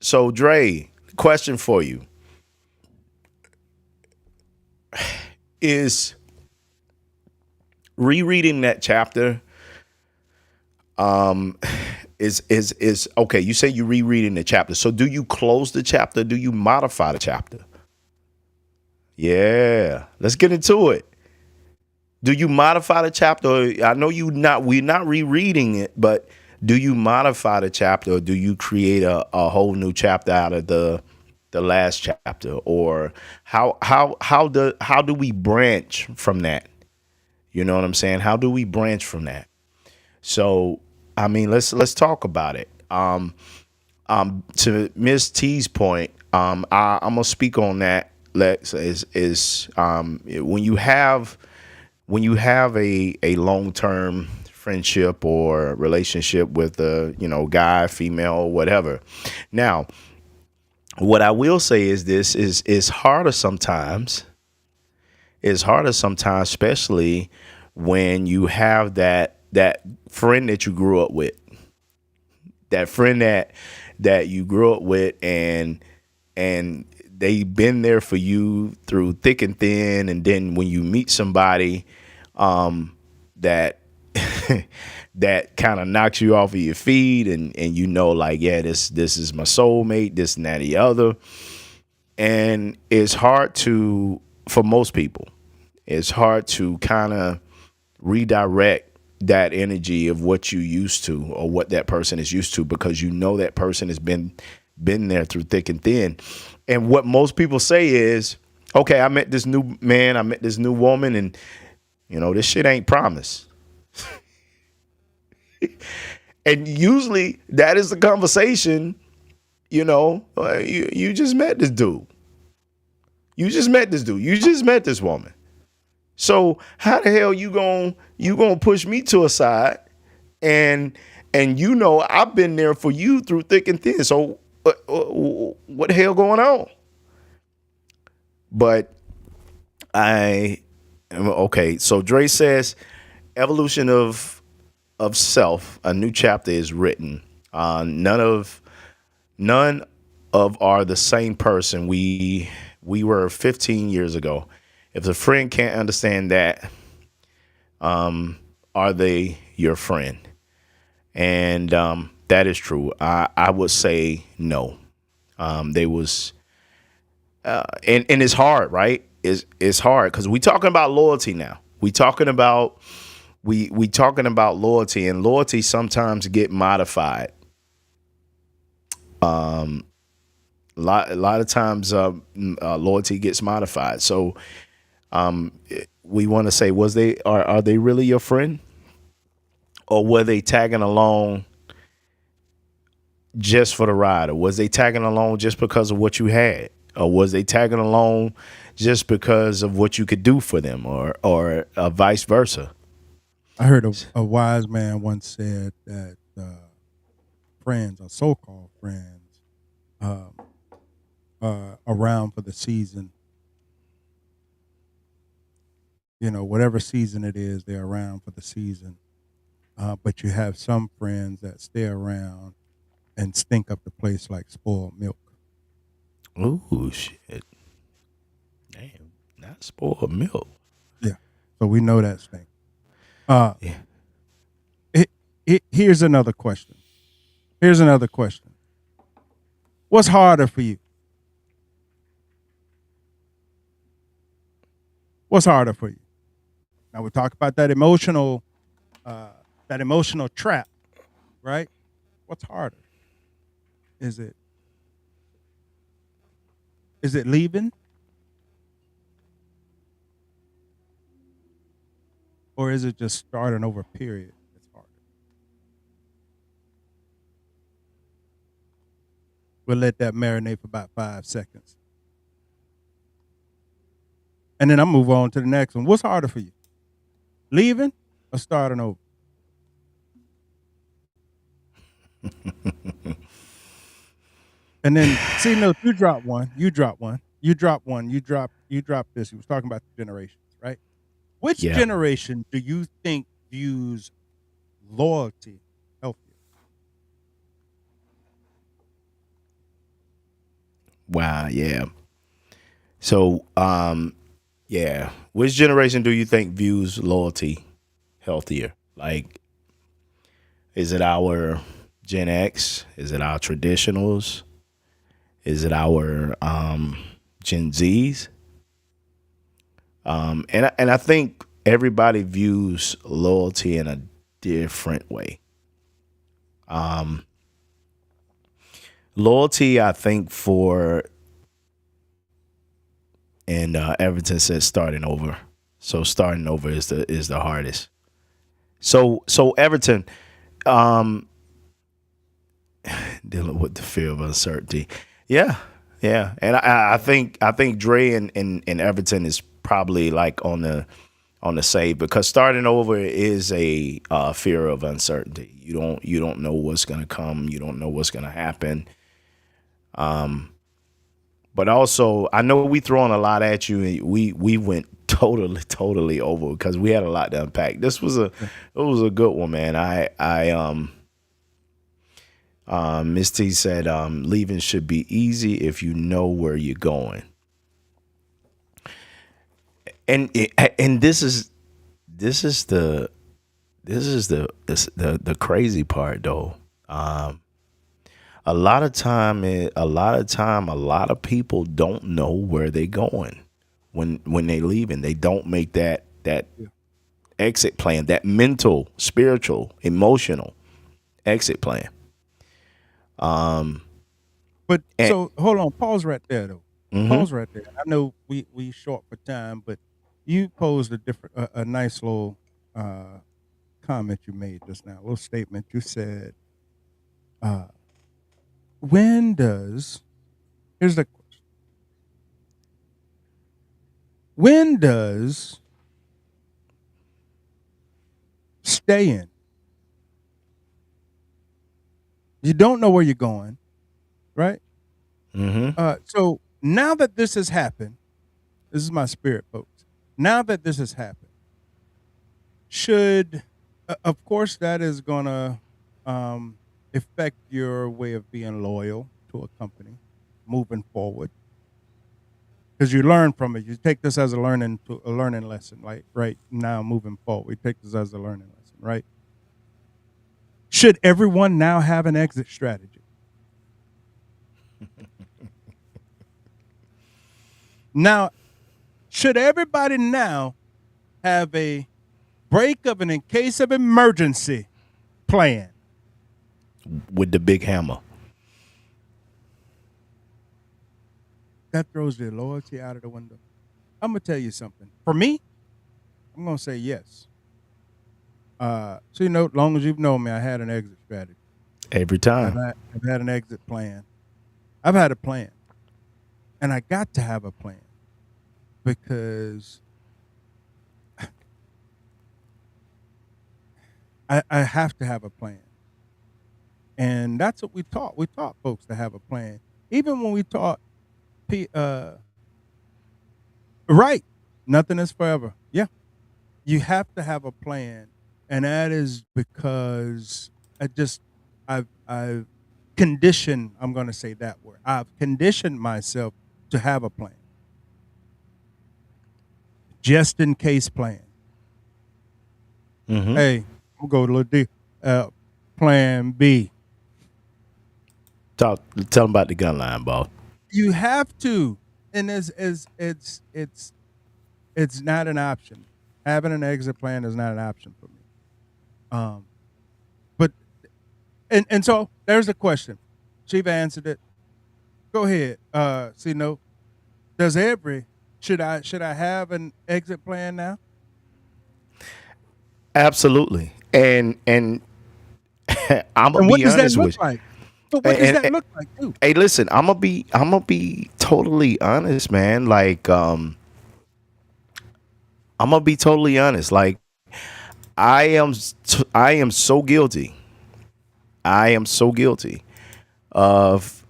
So Dre, question for you is rereading that chapter. Is okay. You say you rereading the chapter. So do you close the chapter? Do you modify the chapter? Yeah, let's get into it. Do you modify the chapter? I know we're not rereading it, but do you modify the chapter, or do you create a whole new chapter out of the last chapter? Or how do we branch from that? You know what I'm saying? How do we branch from that? So, I mean, let's talk about it. To Ms. T's point, I'm gonna speak on that. Lex, is when you have a long-term friendship or relationship with a guy, female, whatever. Now, what I will say is this is harder sometimes. It's harder sometimes, especially when you have that friend that you grew up with, that friend that you grew up with, and they've been there for you through thick and thin. And then when you meet somebody that that kind of knocks you off of your feet, and like, yeah, this is my soulmate, this and that and the other. And it's hard for most people, it's hard to kind of redirect that energy of what you used to, or what that person is used to, because that person has been there through thick and thin. And what most people say is, okay, I met this new man, I met this new woman, and this shit ain't promised. And usually that is the conversation. You just met this dude. You just met this dude. You just met this woman. So how the hell you gonna push me to a side, and I've been there for you through thick and thin. So what the hell going on? But okay. So Dre says, evolution of self, a new chapter is written. None of are the same person we were 15 years ago. If a friend can't understand that, are they your friend? And that is true. I would say no. They was and it's hard, right? It's hard because we talking about loyalty now. We talking about loyalty, and loyalty sometimes get modified. A lot of times loyalty gets modified. So we want to say, are they really your friend, or were they tagging along just for the ride, or was they tagging along just because of what you had, or was they tagging along just because of what you could do for them, or vice versa? I heard a wise man once said that friends, or so-called friends, are around for the season. You know, whatever season it is, they're around for the season. But you have some friends that stay around and stink up the place like spoiled milk. Ooh, shit. Damn, not spoiled milk. Yeah. So we know that stink. Yeah. Here's another question. What's harder for you? What's harder for you? Now we talk about that emotional trap, right? What's harder? Is it leaving, or is it just starting over? Period. It's harder. We'll let that marinate for about 5 seconds, and then I'll move on to the next one. What's harder for you? Leaving or starting over? And then, see, no, you drop one. You drop this. He was talking about the generations, right? Which generation do you think views loyalty healthier? Wow, yeah. So, yeah. Which generation do you think views loyalty healthier? Like, is it our Gen X? Is it our traditionals? Is it our Gen Zs? And I think everybody views loyalty in a different way. Loyalty, I think, and Everton says starting over. So starting over is the hardest. So Everton, dealing with the fear of uncertainty. Yeah. And I think Dre and Everton is probably like on the save, because starting over is a fear of uncertainty. You don't know what's gonna come. You don't know what's gonna happen. But also, I know we throwing a lot at you, and we went totally over because we had a lot to unpack. It was a good one, man. Miss T said, leaving should be easy if you know where you're going. And this is the crazy part, though. A lot of people don't know where they're going when they leave, and they don't make that exit plan, that mental, spiritual, emotional exit plan. So hold on, pause right there though. Mm-hmm. Pause right there. I know we short for time, but you posed a nice little comment you made just now, a little statement. You said, here's the question. When does staying, you don't know where you're going, right? Mm-hmm. So now that this has happened, this is my spirit, folks. Now that this has happened, of course, that is gonna affect your way of being loyal to a company moving forward. Because you learn from it. You take this as a learning lesson, like right now moving forward. We take this as a learning lesson, right? Should everyone now have an exit strategy? Now, should everybody now have a break of an in case of emergency plan? With the big hammer. That throws their loyalty out of the window. I'm gonna tell you something. For me, I'm gonna say yes. So long as you've known me, I had an exit strategy. Every time. I've had an exit plan. I've had a plan, and I got to have a plan because I have to have a plan, and that's what we taught. We taught folks to have a plan, even when we taught. Right. Nothing is forever. Yeah. You have to have a plan. And that is because I've conditioned, I'm going to say that word. I've conditioned myself to have a plan. Just in case plan. Mm-hmm. Hey, we'll go a little deep. Plan B. Tell them about the gun line, boss. You have to, and it's not an option. Having an exit plan is not an option for me. But so there's a question. Shiva answered it. Go ahead. Should I have an exit plan now? Absolutely. And I'm gonna be honest with you. Like? But what does that look like too? Hey, listen, I'm gonna be totally honest, man. Like, I'm gonna be totally honest. Like, I am so guilty. I am so guilty of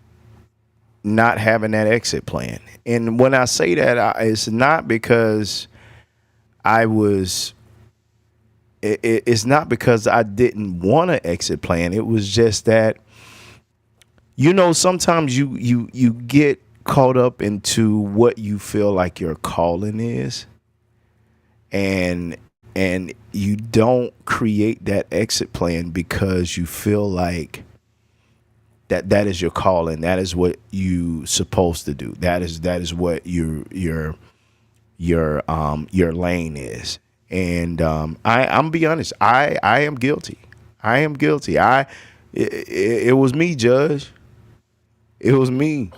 not having that exit plan. And when I say that, it's not because it's not because I didn't want an exit plan. It was just that, sometimes you get caught up into what you feel like your calling is, and you don't create that exit plan because you feel like that is your calling. That is what you supposed to do. That is what your lane is. And I'm gonna be honest. I am guilty. I am guilty. It was me, Judge. It was me.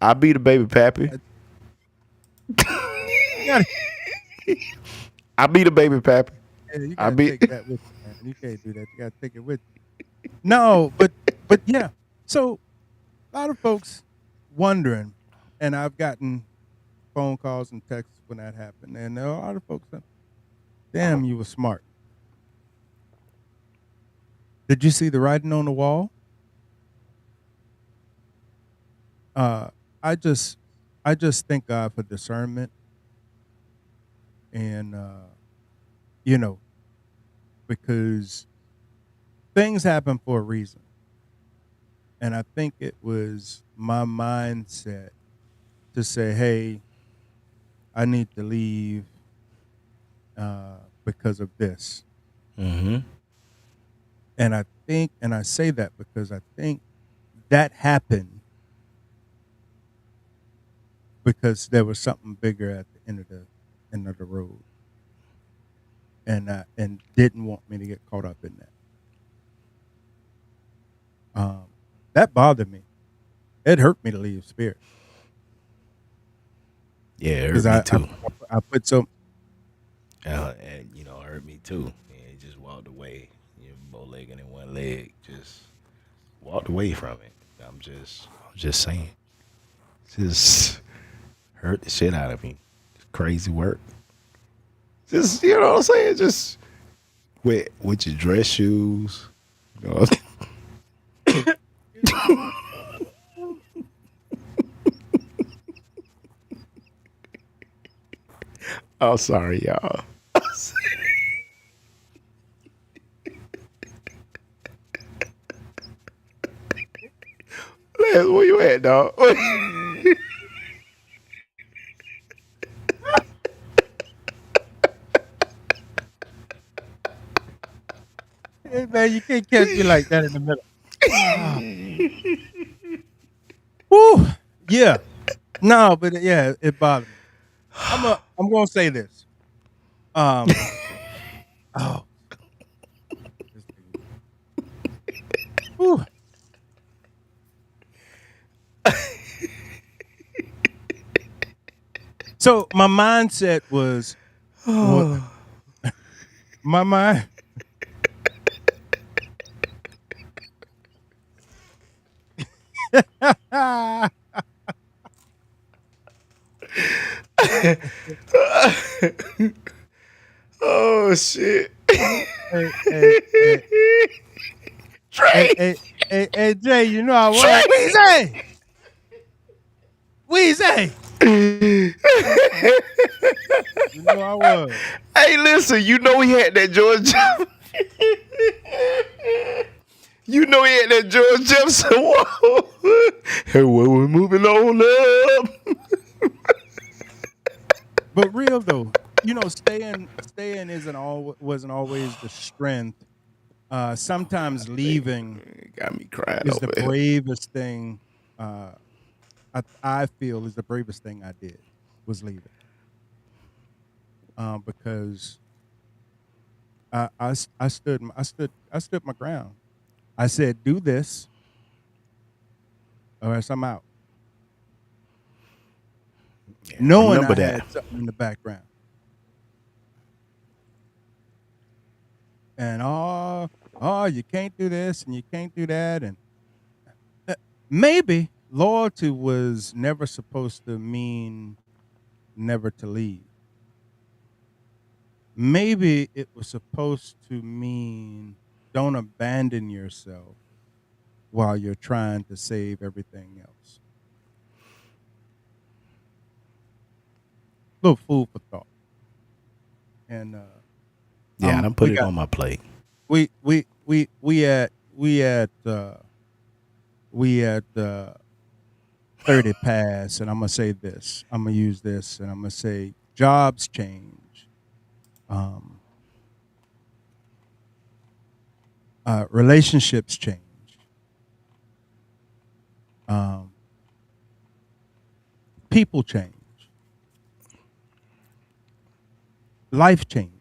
I be the baby pappy. I be the baby pappy. Yeah, you gotta take that with you, man. You can't do that. You gotta take it with you. No, but yeah. So a lot of folks wondering, and I've gotten phone calls and texts when that happened, and there are a lot of folks that, damn, you were smart. Did you see the writing on the wall? I just thank God for discernment, and because things happen for a reason, and I think it was my mindset to say, "Hey, I need to leave because of this," Mm-hmm. and I say that because I think that happened because there was something bigger at the end of the road, and didn't want me to get caught up in that. That bothered me. It hurt me to leave Spirit. Yeah, it hurt me too. I put so. And it hurt me too. Yeah, he just walked away. Bow-legged in one leg, just walked away from it. I'm just saying, just hurt the shit out of me. Crazy work. Just what I'm saying. Just with your dress shoes. Oh, sorry, y'all. Where you at, dog? Hey, man, you can't catch me like that in the middle. Woo. Yeah. No, but yeah, it bothered me. I'm gonna say this. Oh. Whew. So my mindset was my mind. Oh shit. Hey, Trey. hey, Jay, you know I was. Weezy. You know I was. Hey, listen, you know he had that George Jefferson. You know he had that George Jefferson. Whoa. Hey, well, we're moving on up. But real though, staying wasn't always the strength. Sometimes leaving Got me crying is the over here. bravest thing. I feel is the bravest thing I did was leaving. Because I stood my ground. I said, do this, or else I'm out. Yeah, Knowing remember I that. had something in the background. And you can't do this and you can't do that. And maybe loyalty was never supposed to mean never to leave. Maybe it was supposed to mean don't abandon yourself while you're trying to save everything else. Little food for thought. And Yeah, I done put it on my plate. we at 30 past, and I'm gonna say this. I'm gonna use this, and I'm gonna say jobs change. Relationships change. People change. Life change.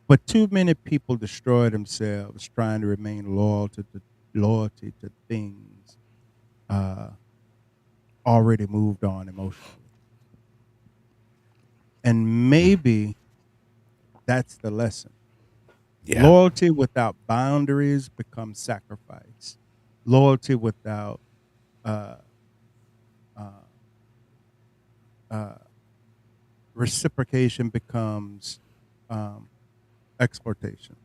But too many people destroy themselves trying to remain loyalty to things already moved on emotionally. And maybe that's the lesson. Yeah. Loyalty without boundaries becomes sacrifice. Loyalty without reciprocation becomes exploitation.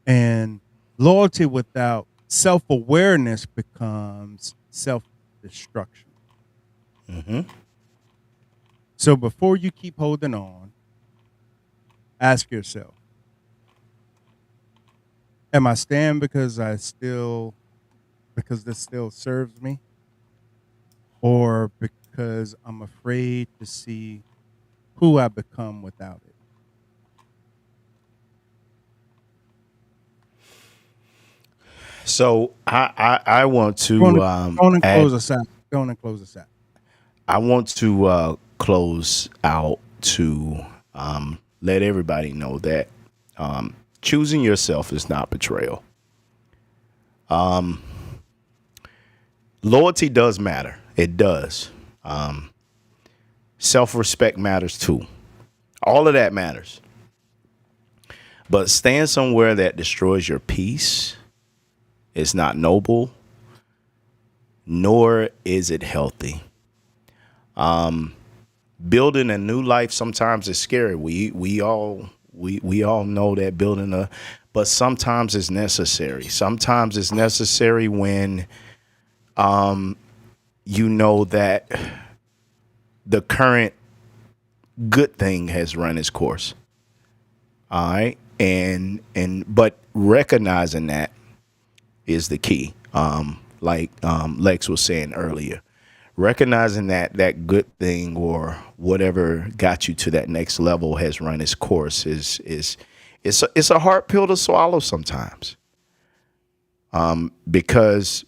And loyalty without self-awareness becomes self-destruction. Mm-hmm. So before you keep holding on, ask yourself, am I staying because this still serves me? Or because I'm afraid to see who I become without it? So I want to Go on and close us out. Go on and close us out. I want to close out to let everybody know that choosing yourself is not betrayal. Loyalty does matter. It does. Self-respect matters too. All of that matters. But staying somewhere that destroys your peace is not noble, nor is it healthy. Building a new life sometimes is scary. We all know that but sometimes it's necessary. Sometimes it's necessary when you know that the current good thing has run its course. All right. But recognizing that is the key. like Lex was saying earlier. Recognizing that good thing or whatever got you to that next level has run its course it's a hard pill to swallow sometimes. Because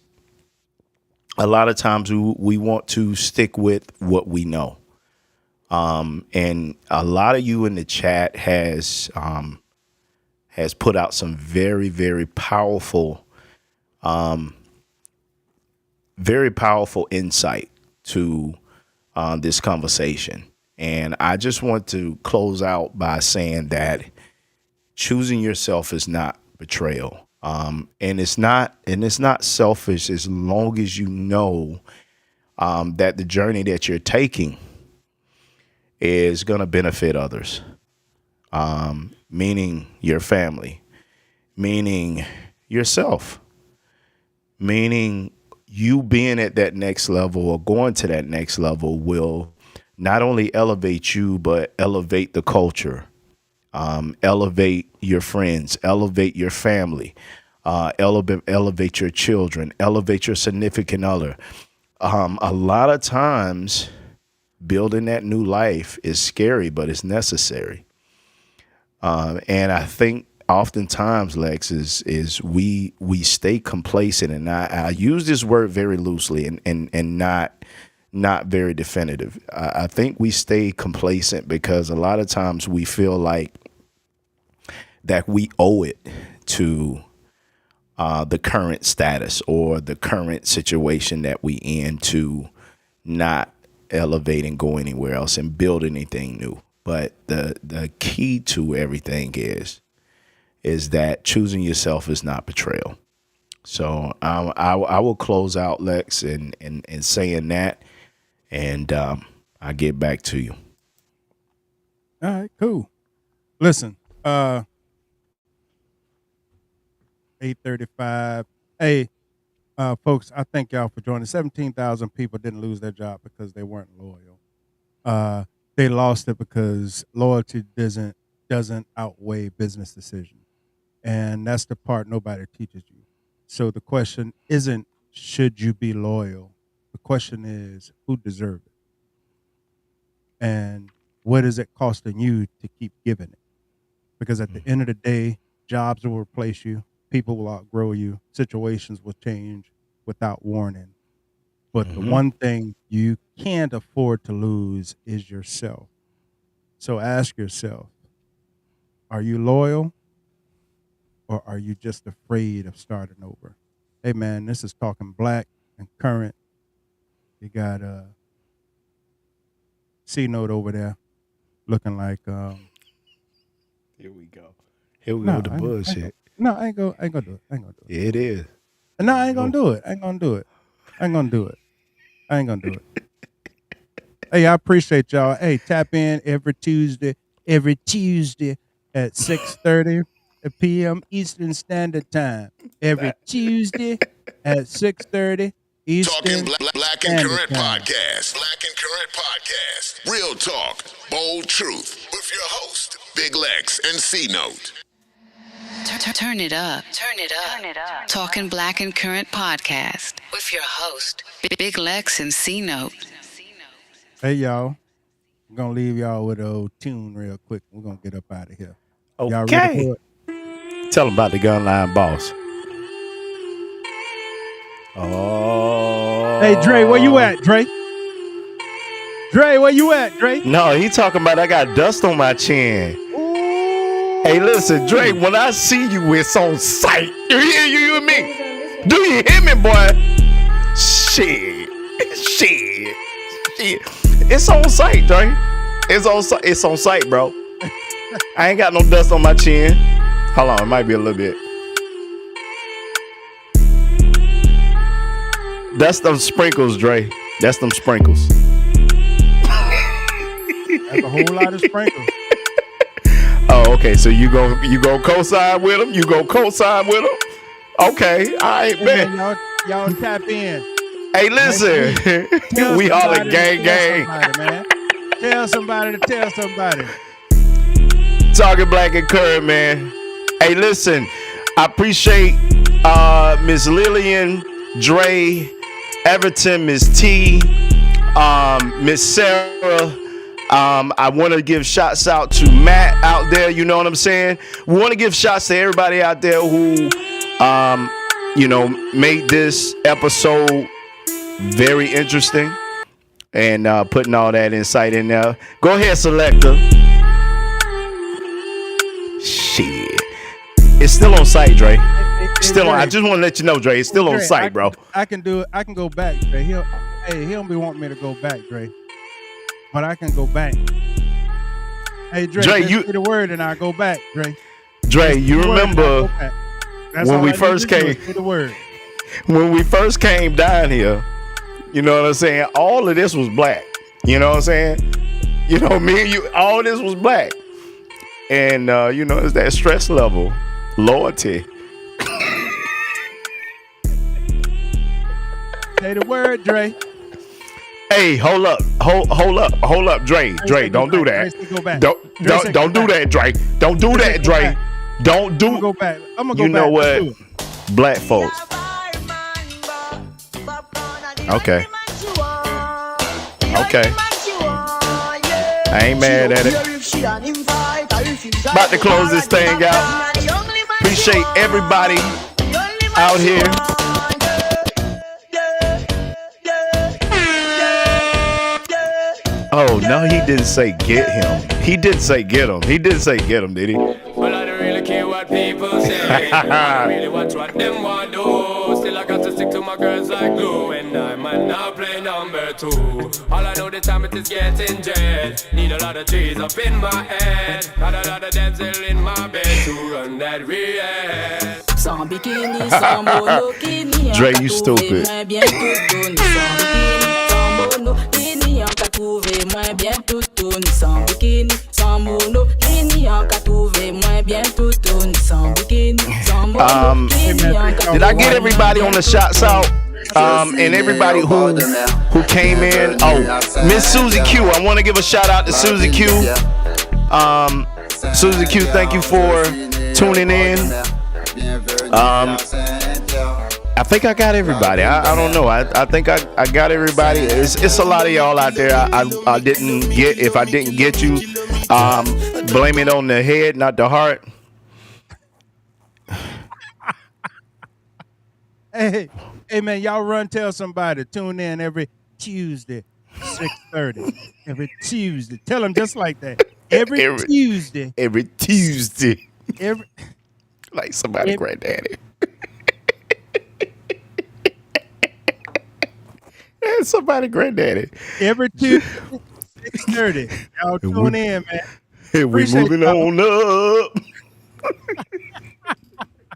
a lot of times we want to stick with what we know. And a lot of you in the chat has put out some very, very powerful insight to this conversation. And I just want to close out by saying that choosing yourself is not betrayal. And it's not selfish as long as you know that the journey that you're taking is going to benefit others, meaning your family, meaning yourself, meaning you being at that next level or going to that next level will not only elevate you, but elevate the culture, elevate your friends, elevate your family, elevate your children, elevate your significant other. A lot of times building that new life is scary, but it's necessary. And I think oftentimes, Lex, is we stay complacent, and I use this word very loosely and not very definitive. I think we stay complacent because a lot of times we feel like that we owe it to the current status or the current situation that we in to not elevate and go anywhere else and build anything new. But the key to everything is that choosing yourself is not betrayal. So I will close out, Lex, in saying that, and I'll get back to you. All right, cool. Listen, 8:35. Hey, folks, I thank y'all for joining. 17,000 people didn't lose their job because they weren't loyal. They lost it because loyalty doesn't outweigh business decisions. And that's the part nobody teaches you. So the question isn't, should you be loyal? The question is, who deserves it? And what is it costing you to keep giving it? Because at the end of the day, jobs will replace you. People will outgrow you. Situations will change without warning. But the one thing you can't afford to lose is yourself. So ask yourself, are you loyal? Or are you just afraid of starting over? Hey, man, this is Talking Black and Current. You got C-Note over there looking like... Here we go. Here we go with the bullshit. I ain't gonna do it. Yeah, it is. No, I ain't gonna do it. Hey, I appreciate y'all. Hey, tap in every Tuesday at 6:30 p.m. Eastern Standard Time. Every Tuesday at 6:30 Eastern Talking Black and Current Podcast. Black and Current Podcast. Real talk, bold truth. With your host, Big Lex and C-Note. Turn it up. Talking Black and Current Podcast with your host, Big Lex and C-Note. Hey, y'all. I'm going to leave y'all with an old tune real quick. We're going to get up out of here. Okay. Y'all ready for it? Tell them about the Gunline Boss. Oh. Hey, Dre, where you at, Dre? Where you at, Dre? No, he talking about I got dust on my chin. Ooh. Hey, listen, Dre, when I see you, it's on sight. You hear you and me? Do you hear me, boy? Shit. It's on sight, Dre. It's on sight, bro. I ain't got no dust on my chin. Hold on, it might be a little bit. That's them sprinkles, Dre. That's them sprinkles. That's a whole lot of sprinkles. Oh, okay. So you go co-sign with them? You go co-sign with them? Okay. All right, man. Y'all tap in. Hey, listen. We all a gang. Tell somebody. Talking Black and Current, man. Hey, listen. I appreciate Miss Lillian Dre, Everton, Miss T, Miss Sarah. I want to give shots out to Matt out there. You know what I'm saying? We want to give shots to everybody out there who, made this episode very interesting and putting all that insight in there. Go ahead, Selector. Shit. It's still on site, Dre. Still on. I just want to let you know, Dre. It's still on site, bro. I can do it. I can go back, Dre. He don't be wanting me to go back, Dre. But I can go back. Hey, Dre, you say the word and I go back, Dre. Dre, you remember when we first came? When we first came down here, you know what I'm saying? All of this was black. You know what I'm saying? You know, me and you, all this was black. And it's that stress level, loyalty. Say the word, Dre. Hey, hold up, Dre. Dre, don't do that. Don't do that, Dre. Don't do that, Dre. Don't do. I'm gonna go back. I'm gonna go back. You know what? Black folks. Okay. I ain't mad at it. About to close this thing out. Appreciate everybody out here. Oh, no, he didn't say get him. He did say get him. He did say get him, did he? Well, I don't really care what people say. I really watch what them want do. Still, I got to stick to my girls like glue. And I might not play number 2. All I know the time it is getting jet. Need a lot of trees up in my head. Got a lot of dental in my bed to run that real. Sans bikini, sans monokini. Dre, you stupid. Did I get everybody on the shots out? And everybody who came in. Oh, Miss Susie Q. I want to give a shout out to Susie Q. Susie Q, thank you for tuning in. I think I got everybody. I don't know. I think I got everybody. It's a lot of y'all out there. I didn't get. If I didn't get you, blame it on the head, not the heart. Hey, man, y'all tell somebody. Tune in every Tuesday, 6:30. Every Tuesday. Tell them just like that. Every Tuesday. Every Tuesday. Like somebody granddaddy. Somebody granddaddy. Every Tuesday, 6:30. Y'all tune in, man. Hey, we moving on up.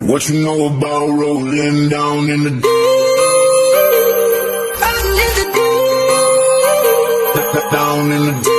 What you know about rolling down in the deep? Down in the deep.